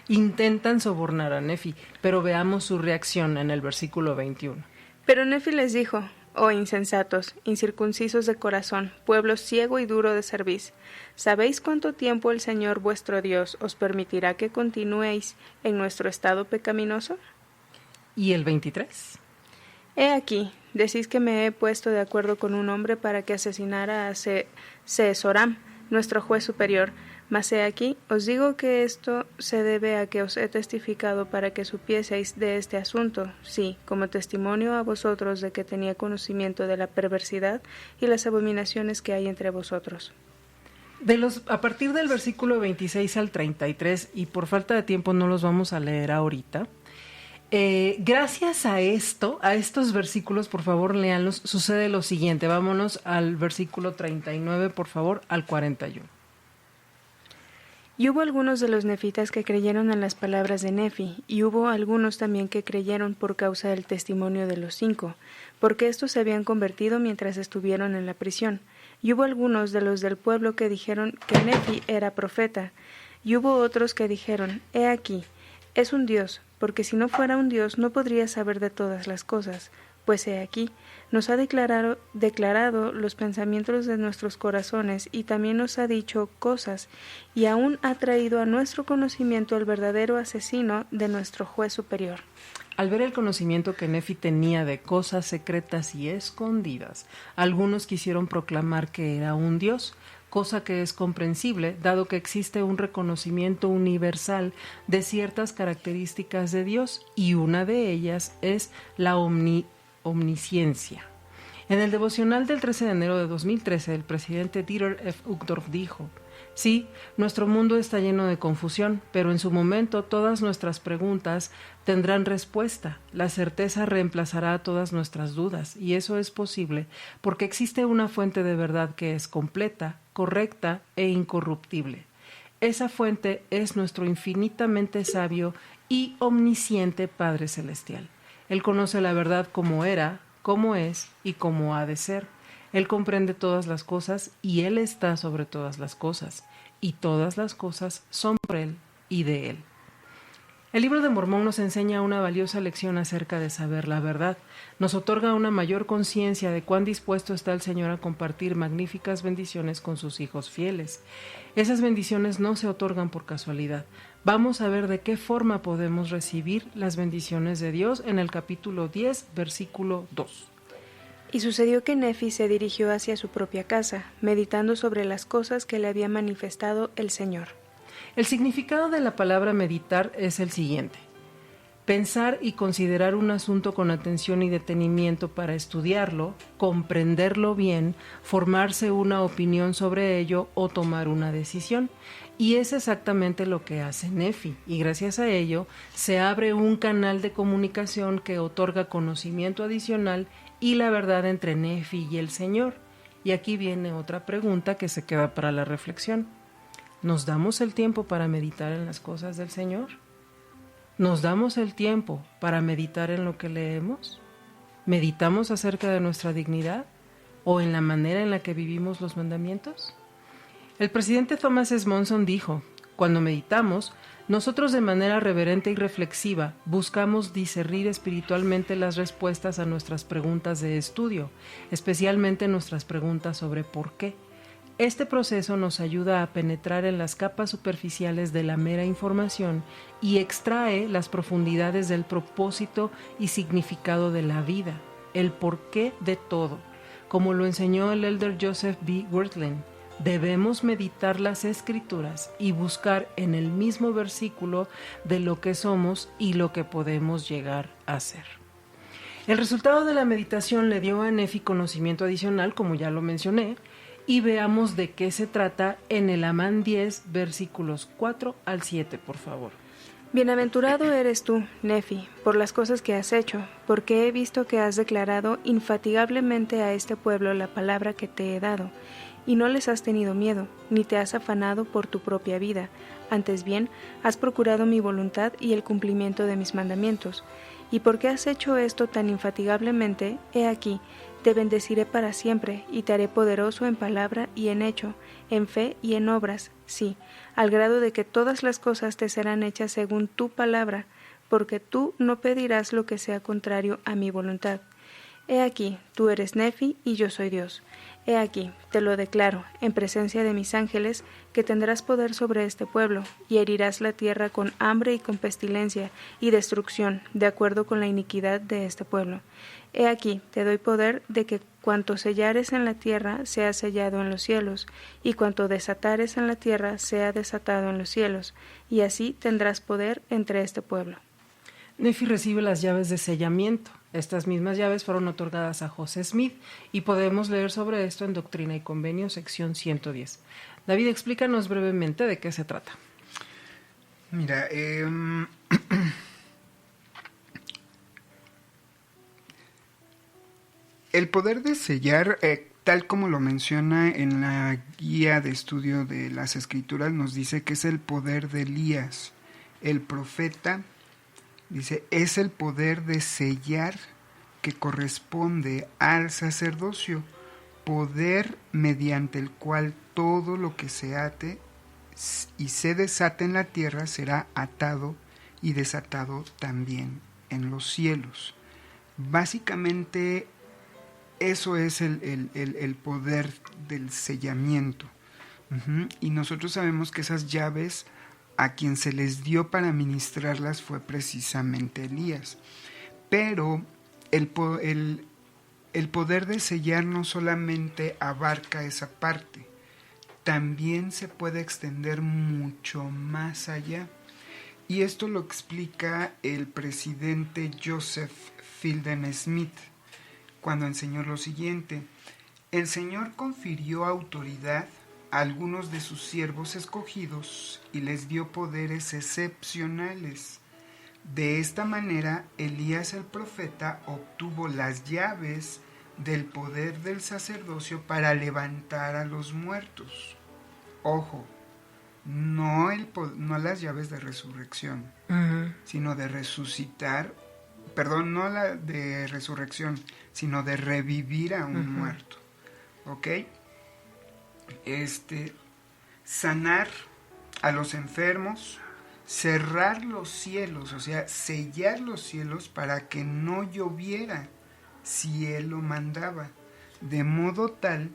Intentan sobornar a Nefi, pero veamos su reacción en el versículo 21. Pero Nefi les dijo: oh insensatos, incircuncisos de corazón, pueblo ciego y duro de cerviz, ¿sabéis cuánto tiempo el Señor vuestro Dios os permitirá que continuéis en nuestro estado pecaminoso? ¿Y el 23? He aquí, decís que me he puesto de acuerdo con un hombre para que asesinara a Seesoram, nuestro juez superior. Mas he aquí, os digo que esto se debe a que os he testificado para que supieseis de este asunto, sí, como testimonio a vosotros de que tenía conocimiento de la perversidad y las abominaciones que hay entre vosotros. A partir del versículo 26 al 33, y por falta de tiempo no los vamos a leer ahorita, gracias a estos versículos, por favor léanlos, sucede lo siguiente. Vámonos al versículo 39, por favor, al 41. Y hubo algunos de los nefitas que creyeron en las palabras de Nefi, y hubo algunos también que creyeron por causa del testimonio de los 5, porque estos se habían convertido mientras estuvieron en la prisión. Y hubo algunos de los del pueblo que dijeron que Nefi era profeta, y hubo otros que dijeron: he aquí, es un dios, porque si no fuera un dios no podría saber de todas las cosas, pues he aquí, nos ha declarado los pensamientos de nuestros corazones y también nos ha dicho cosas, y aún ha traído a nuestro conocimiento el verdadero asesino de nuestro juez superior. Al ver el conocimiento que Nefi tenía de cosas secretas y escondidas, algunos quisieron proclamar que era un dios, cosa que es comprensible, dado que existe un reconocimiento universal de ciertas características de Dios, y una de ellas es la omnisciencia. En el devocional del 13 de enero de 2013, el presidente Dieter F. Uchtdorf dijo: sí, nuestro mundo está lleno de confusión, pero en su momento todas nuestras preguntas tendrán respuesta. La certeza reemplazará todas nuestras dudas, y eso es posible porque existe una fuente de verdad que es completa, correcta e incorruptible. Esa fuente es nuestro infinitamente sabio y omnisciente Padre Celestial. Él conoce la verdad como era, como es y como ha de ser. Él comprende todas las cosas y Él está sobre todas las cosas, y todas las cosas son por Él y de Él. El libro de Mormón nos enseña una valiosa lección acerca de saber la verdad. Nos otorga una mayor conciencia de cuán dispuesto está el Señor a compartir magníficas bendiciones con sus hijos fieles. Esas bendiciones no se otorgan por casualidad. Vamos a ver de qué forma podemos recibir las bendiciones de Dios en el capítulo 10, versículo 2. Y sucedió que Nefi se dirigió hacia su propia casa, meditando sobre las cosas que le había manifestado el Señor. El significado de la palabra meditar es el siguiente: pensar y considerar un asunto con atención y detenimiento para estudiarlo, comprenderlo bien, formarse una opinión sobre ello o tomar una decisión. Y es exactamente lo que hace Nefi, y gracias a ello se abre un canal de comunicación que otorga conocimiento adicional y la verdad entre Nefi y el Señor. Y aquí viene otra pregunta que se queda para la reflexión. ¿Nos damos el tiempo para meditar en las cosas del Señor? ¿Nos damos el tiempo para meditar en lo que leemos? ¿Meditamos acerca de nuestra dignidad o en la manera en la que vivimos los mandamientos? El presidente Thomas S. Monson dijo: cuando meditamos, nosotros de manera reverente y reflexiva buscamos discernir espiritualmente las respuestas a nuestras preguntas de estudio, especialmente nuestras preguntas sobre por qué. Este proceso nos ayuda a penetrar en las capas superficiales de la mera información y extrae las profundidades del propósito y significado de la vida, el porqué de todo. Como lo enseñó el elder Joseph B. Wirthlin, debemos meditar las Escrituras y buscar en el mismo versículo de lo que somos y lo que podemos llegar a ser. El resultado de la meditación le dio a Nefi conocimiento adicional, como ya lo mencioné, y veamos de qué se trata en el Amán 10, versículos 4 al 7, por favor. Bienaventurado eres tú, Nefi, por las cosas que has hecho, porque he visto que has declarado infatigablemente a este pueblo la palabra que te he dado, y no les has tenido miedo, ni te has afanado por tu propia vida, antes bien, has procurado mi voluntad y el cumplimiento de mis mandamientos. Y porque has hecho esto tan infatigablemente, he aquí, te bendeciré para siempre, y te haré poderoso en palabra y en hecho, en fe y en obras, sí, al grado de que todas las cosas te serán hechas según tu palabra, porque tú no pedirás lo que sea contrario a mi voluntad. He aquí, tú eres Nefi y yo soy Dios. He aquí, te lo declaro, en presencia de mis ángeles, que tendrás poder sobre este pueblo, y herirás la tierra con hambre y con pestilencia y destrucción, de acuerdo con la iniquidad de este pueblo. He aquí, te doy poder de que cuanto sellares en la tierra sea sellado en los cielos, y cuanto desatares en la tierra sea desatado en los cielos, y así tendrás poder entre este pueblo. Nefi recibe las llaves de sellamiento. Estas mismas llaves fueron otorgadas a José Smith y podemos leer sobre esto en Doctrina y Convenios, sección 110. David, explícanos brevemente de qué se trata. Mira, el poder de sellar, tal como lo menciona en la guía de estudio de las Escrituras, nos dice que es el poder de Elías, el profeta. Dice, es el poder de sellar que corresponde al sacerdocio, poder mediante el cual todo lo que se ate y se desate en la tierra será atado y desatado también en los cielos. Básicamente eso es el poder del sellamiento. Y nosotros sabemos que esas llaves a quien se les dio para ministrarlas fue precisamente Elías. Pero el poder de sellar no solamente abarca esa parte, también se puede extender mucho más allá. Y esto lo explica el presidente Joseph Fielding Smith cuando enseñó lo siguiente: el Señor confirió autoridad a algunos de sus siervos escogidos y les dio poderes excepcionales. De esta manera, Elías el profeta obtuvo las llaves del poder del sacerdocio para levantar a los muertos. Ojo, no las llaves de resurrección, sino de resucitar, no la de resurrección, sino de revivir a un muerto. ¿Ok? Sanar a los enfermos, cerrar los cielos, o sea, sellar los cielos para que no lloviera si él lo mandaba, de modo tal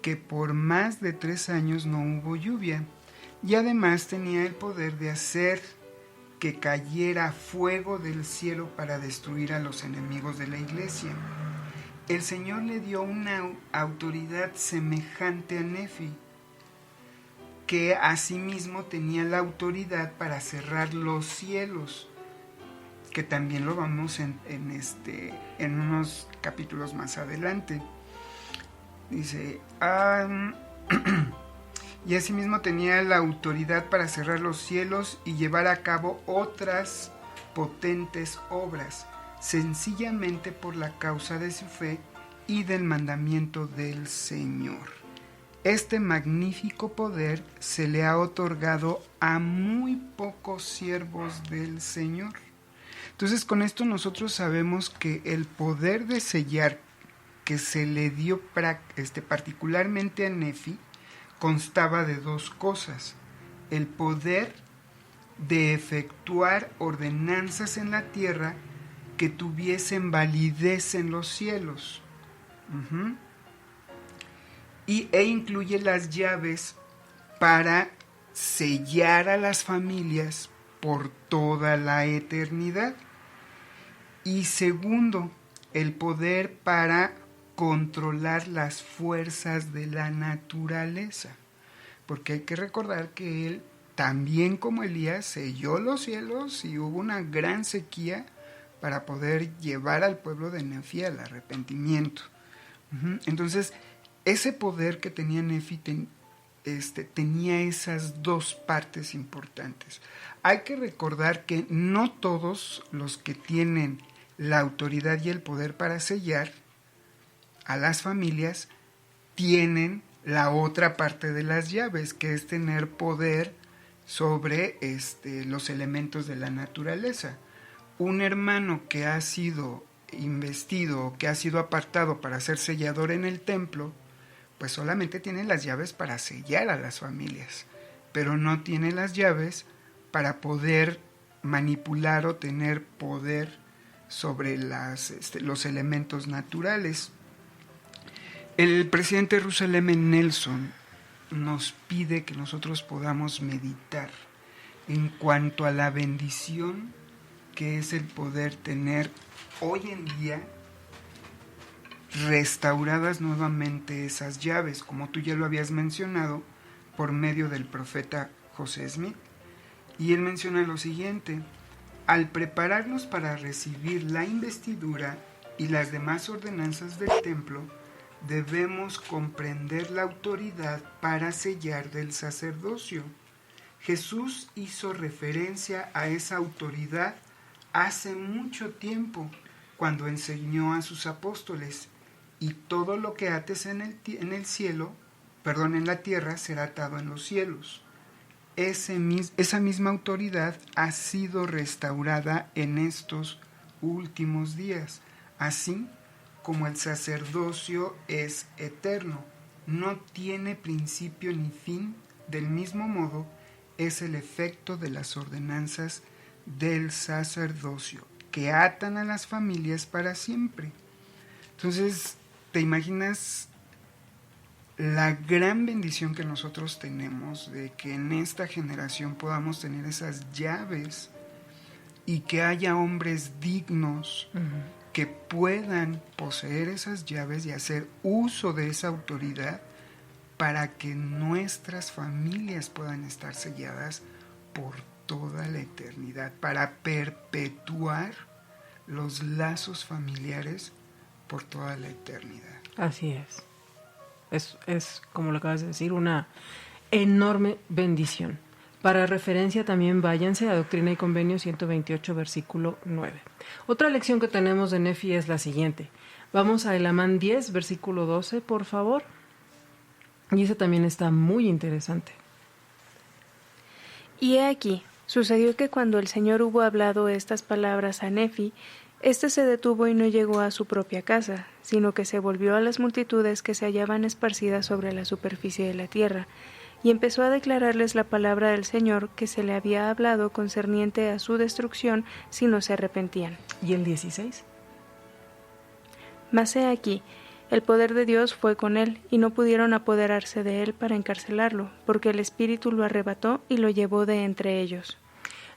que por más de 3 años no hubo lluvia, y además tenía el poder de hacer que cayera fuego del cielo para destruir a los enemigos de la iglesia. El Señor le dio una autoridad semejante a Nefi, que asimismo tenía la autoridad para cerrar los cielos, que también lo vamos en unos capítulos más adelante. Dice, y asimismo tenía la autoridad para cerrar los cielos y llevar a cabo otras potentes obras, sencillamente por la causa de su fe y del mandamiento del Señor. Este magnífico poder se le ha otorgado a muy pocos siervos del Señor. Entonces, con esto nosotros sabemos que el poder de sellar que se le dio particularmente a Nefi constaba de 2 cosas: el poder de efectuar ordenanzas en la tierra que tuviesen validez en los cielos, e incluye las llaves para sellar a las familias por toda la eternidad. Y segundo, el poder para controlar las fuerzas de la naturaleza. Porque hay que recordar que él, también como Elías, selló los cielos y hubo una gran sequía para poder llevar al pueblo de Nefi al arrepentimiento. Entonces, ese poder que tenía Nefi tenía esas dos partes importantes. Hay que recordar que no todos los que tienen la autoridad y el poder para sellar a las familias tienen la otra parte de las llaves, que es tener poder sobre los elementos de la naturaleza. Un hermano que ha sido investido, que ha sido apartado para ser sellador en el templo, pues solamente tiene las llaves para sellar a las familias, pero no tiene las llaves para poder manipular o tener poder sobre los elementos naturales. El presidente Russell M. Nelson nos pide que nosotros podamos meditar en cuanto a la bendición que es el poder tener hoy en día restauradas nuevamente esas llaves, como tú ya lo habías mencionado, por medio del profeta José Smith. Y él menciona lo siguiente: al prepararnos para recibir la investidura y las demás ordenanzas del templo, debemos comprender la autoridad para sellar del sacerdocio. Jesús hizo referencia a esa autoridad hace mucho tiempo, cuando enseñó a sus apóstoles: y todo lo que ates en la tierra será atado en los cielos. Esa misma autoridad ha sido restaurada en estos últimos días, así como el sacerdocio es eterno, no tiene principio ni fin. Del mismo modo es el efecto de las ordenanzas del sacerdocio, que atan a las familias para siempre. Entonces, ¿te imaginas la gran bendición que nosotros tenemos de que en esta generación podamos tener esas llaves y que haya hombres dignos que puedan poseer esas llaves y hacer uso de esa autoridad para que nuestras familias puedan estar selladas por toda la eternidad, para perpetuar los lazos familiares por toda la eternidad? Así es. Es, como lo acabas de decir, una enorme bendición. Para referencia también váyanse a Doctrina y Convenio 128, versículo 9. Otra lección que tenemos de Nefi es la siguiente. Vamos a Elamán 10, versículo 12, por favor. Y ese también está muy interesante. Y he aquí, sucedió que cuando el Señor hubo hablado estas palabras a Nefi, éste se detuvo y no llegó a su propia casa, sino que se volvió a las multitudes que se hallaban esparcidas sobre la superficie de la tierra, y empezó a declararles la palabra del Señor que se le había hablado concerniente a su destrucción si no se arrepentían. ¿Y el 16? Mas he aquí, el poder de Dios fue con él, y no pudieron apoderarse de él para encarcelarlo, porque el Espíritu lo arrebató y lo llevó de entre ellos.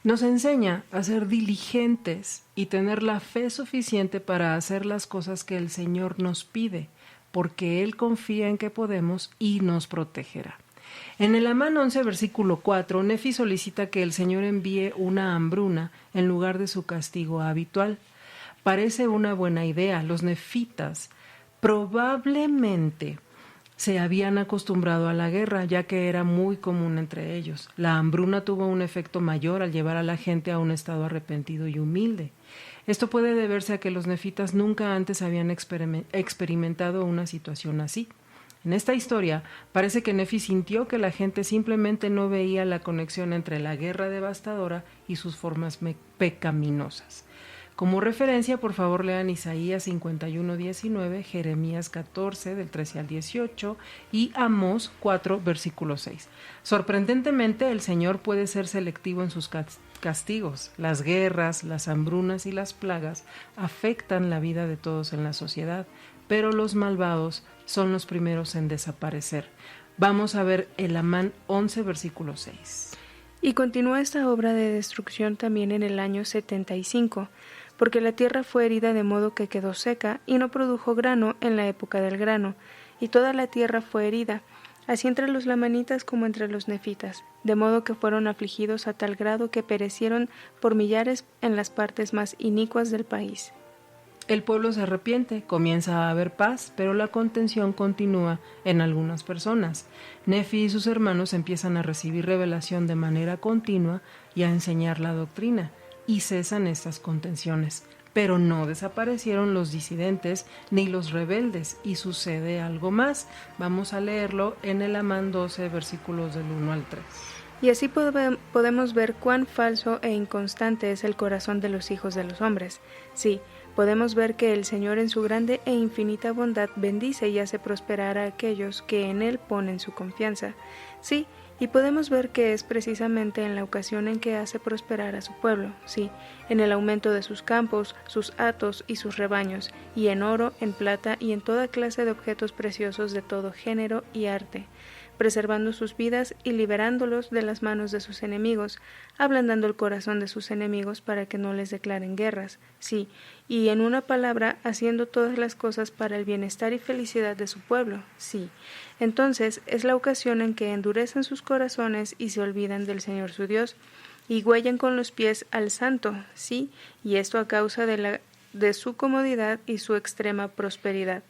Nos enseña a ser diligentes y tener la fe suficiente para hacer las cosas que el Señor nos pide, porque Él confía en que podemos y nos protegerá. En el Amán 11, versículo 4, Nefi solicita que el Señor envíe una hambruna en lugar de su castigo habitual. Parece una buena idea. Los nefitas probablemente se habían acostumbrado a la guerra, ya que era muy común entre ellos. La hambruna tuvo un efecto mayor al llevar a la gente a un estado arrepentido y humilde. Esto puede deberse a que los nefitas nunca antes habían experimentado una situación así. En esta historia, parece que Nefi sintió que la gente simplemente no veía la conexión entre la guerra devastadora y sus formas pecaminosas. Como referencia, por favor, lean Isaías 51:19, Jeremías 14, del 13 al 18, y Amós 4, versículo 6. Sorprendentemente, el Señor puede ser selectivo en sus castigos. Las guerras, las hambrunas y las plagas afectan la vida de todos en la sociedad, pero los malvados son los primeros en desaparecer. Vamos a ver el Amán 11, versículo 6. Y continúa esta obra de destrucción también en el año 75, porque la tierra fue herida de modo que quedó seca y no produjo grano en la época del grano, y toda la tierra fue herida, así entre los lamanitas como entre los nefitas, de modo que fueron afligidos a tal grado que perecieron por millares en las partes más inicuas del país. El pueblo se arrepiente, comienza a haber paz, pero la contención continúa en algunas personas. Nefi y sus hermanos empiezan a recibir revelación de manera continua y a enseñar la doctrina, y cesan estas contenciones. Pero no desaparecieron los disidentes ni los rebeldes, y sucede algo más. Vamos a leerlo en el Amán 12, versículos del 1 al 3. Y así podemos ver cuán falso e inconstante es el corazón de los hijos de los hombres. Sí, podemos ver que el Señor en su grande e infinita bondad bendice y hace prosperar a aquellos que en Él ponen su confianza. Sí, y podemos ver que es precisamente en la ocasión en que hace prosperar a su pueblo, sí, en el aumento de sus campos, sus hatos y sus rebaños, y en oro, en plata y en toda clase de objetos preciosos de todo género y arte, preservando sus vidas y liberándolos de las manos de sus enemigos, ablandando el corazón de sus enemigos para que no les declaren guerras, sí, y en una palabra, haciendo todas las cosas para el bienestar y felicidad de su pueblo, sí. Entonces es la ocasión en que endurecen sus corazones y se olvidan del Señor su Dios, y huellan con los pies al Santo, sí, y esto a causa de su comodidad y su extrema prosperidad.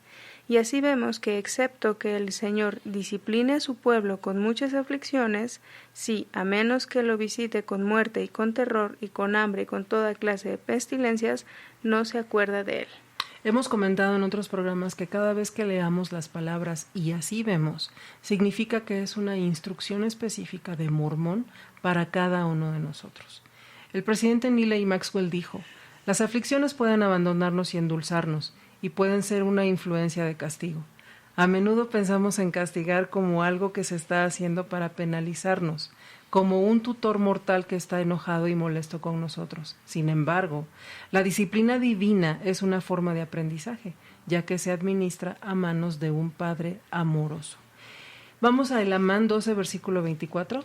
Y así vemos que excepto que el Señor discipline a su pueblo con muchas aflicciones, sí, a menos que lo visite con muerte y con terror y con hambre y con toda clase de pestilencias, no se acuerda de él. Hemos comentado en otros programas que cada vez que leamos las palabras "y así vemos", significa que es una instrucción específica de Mormón para cada uno de nosotros. El presidente Neely Maxwell dijo: "Las aflicciones pueden abandonarnos y endulzarnos, y pueden ser una influencia de castigo. A menudo pensamos en castigar como algo que se está haciendo para penalizarnos, como un tutor mortal que está enojado y molesto con nosotros. Sin embargo, la disciplina divina es una forma de aprendizaje, ya que se administra a manos de un Padre amoroso". Vamos a el Amán 12, versículo 24.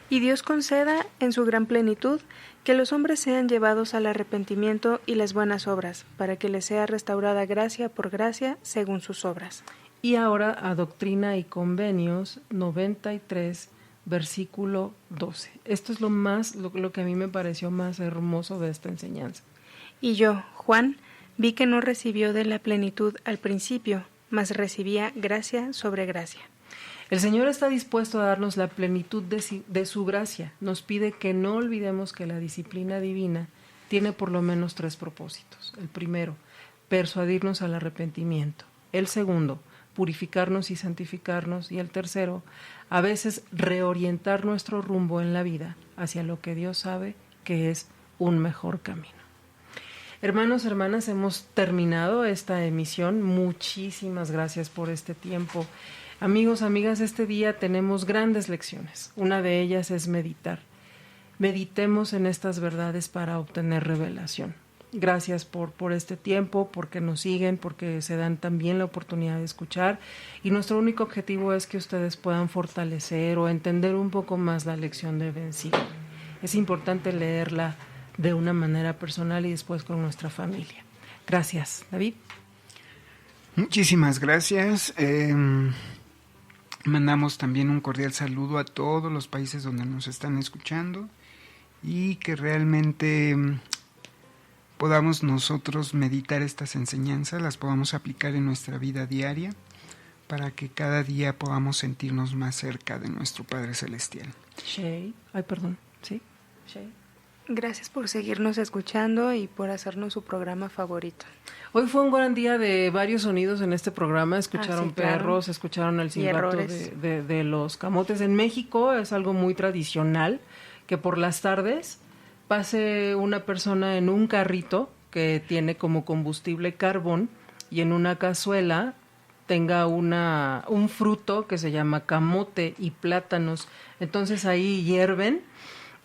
Y Dios conceda, en su gran plenitud, que los hombres sean llevados al arrepentimiento y las buenas obras, para que les sea restaurada gracia por gracia, según sus obras. Y ahora a Doctrina y Convenios 93, versículo 12. Esto es lo que a mí me pareció más hermoso de esta enseñanza. Y yo, Juan, vi que no recibió de la plenitud al principio, mas recibía gracia sobre gracia. El Señor está dispuesto a darnos la plenitud de su gracia. Nos pide que no olvidemos que la disciplina divina tiene por lo menos 3 propósitos. El primero, persuadirnos al arrepentimiento. El segundo, purificarnos y santificarnos. Y el tercero, a veces reorientar nuestro rumbo en la vida hacia lo que Dios sabe que es un mejor camino. Hermanos, hermanas, hemos terminado esta emisión. Muchísimas gracias por este tiempo. Amigos, amigas, este día tenemos grandes lecciones. Una de ellas es meditar. Meditemos en estas verdades para obtener revelación. Gracias por este tiempo, porque nos siguen, porque se dan también la oportunidad de escuchar. Y nuestro único objetivo es que ustedes puedan fortalecer o entender un poco más la lección de Ben Sígueme. Es importante leerla de una manera personal y después con nuestra familia. Gracias, David. Muchísimas gracias. Mandamos también un cordial saludo a todos los países donde nos están escuchando y que realmente podamos nosotros meditar estas enseñanzas, las podamos aplicar en nuestra vida diaria para que cada día podamos sentirnos más cerca de nuestro Padre Celestial. Gracias por seguirnos escuchando y por hacernos su programa favorito. Hoy fue un gran día de varios sonidos en este programa. Escucharon perros, escucharon el silbato de los camotes. En México es algo muy tradicional que por las tardes pase una persona en un carrito que tiene como combustible carbón y en una cazuela tenga un fruto que se llama camote y plátanos. Entonces ahí hierven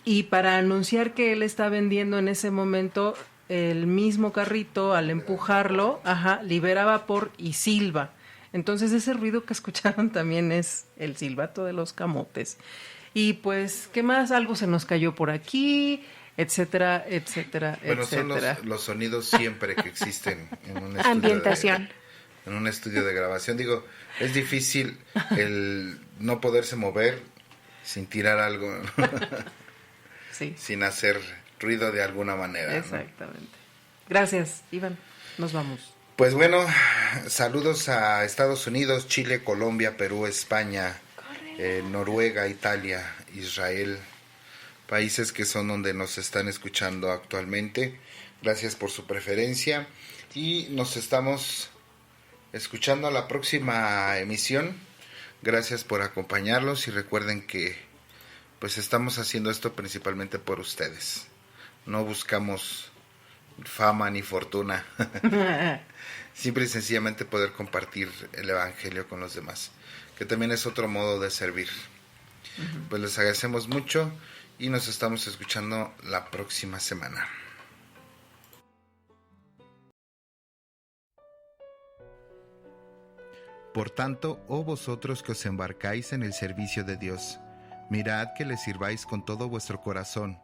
y para anunciar que él está vendiendo en ese momento, el mismo carrito, al empujarlo, libera vapor y silba. Entonces ese ruido que escucharon también es el silbato de los camotes. Y pues, ¿qué más? Algo se nos cayó por aquí, etcétera, etcétera, etcétera. Son los sonidos siempre que existen en un estudio. Ambientación. En un estudio de grabación. Digo, es difícil el no poderse mover sin tirar algo, Sí. sin hacer ruido de alguna manera. Exactamente. ¿No? Gracias, Iván. Nos vamos. Pues bueno, saludos a Estados Unidos, Chile, Colombia, Perú, España, Noruega, Italia, Israel, países que son donde nos están escuchando actualmente. Gracias por su preferencia y nos estamos escuchando a la próxima emisión. Gracias por acompañarlos y recuerden que pues estamos haciendo esto principalmente por ustedes. No buscamos fama ni fortuna. Simple y sencillamente poder compartir el evangelio con los demás, que también es otro modo de servir. Pues les agradecemos mucho y nos estamos escuchando la próxima semana. Por tanto, oh vosotros que os embarcáis en el servicio de Dios, mirad que le sirváis con todo vuestro corazón,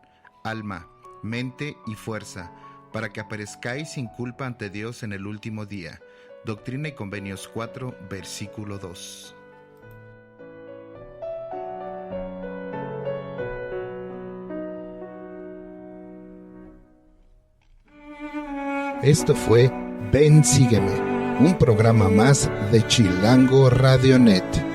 alma, mente y fuerza, para que aparezcáis sin culpa ante Dios en el último día. Doctrina y Convenios 4, versículo 2. Esto fue Ven Sígueme, un programa más de Chilango Radionet.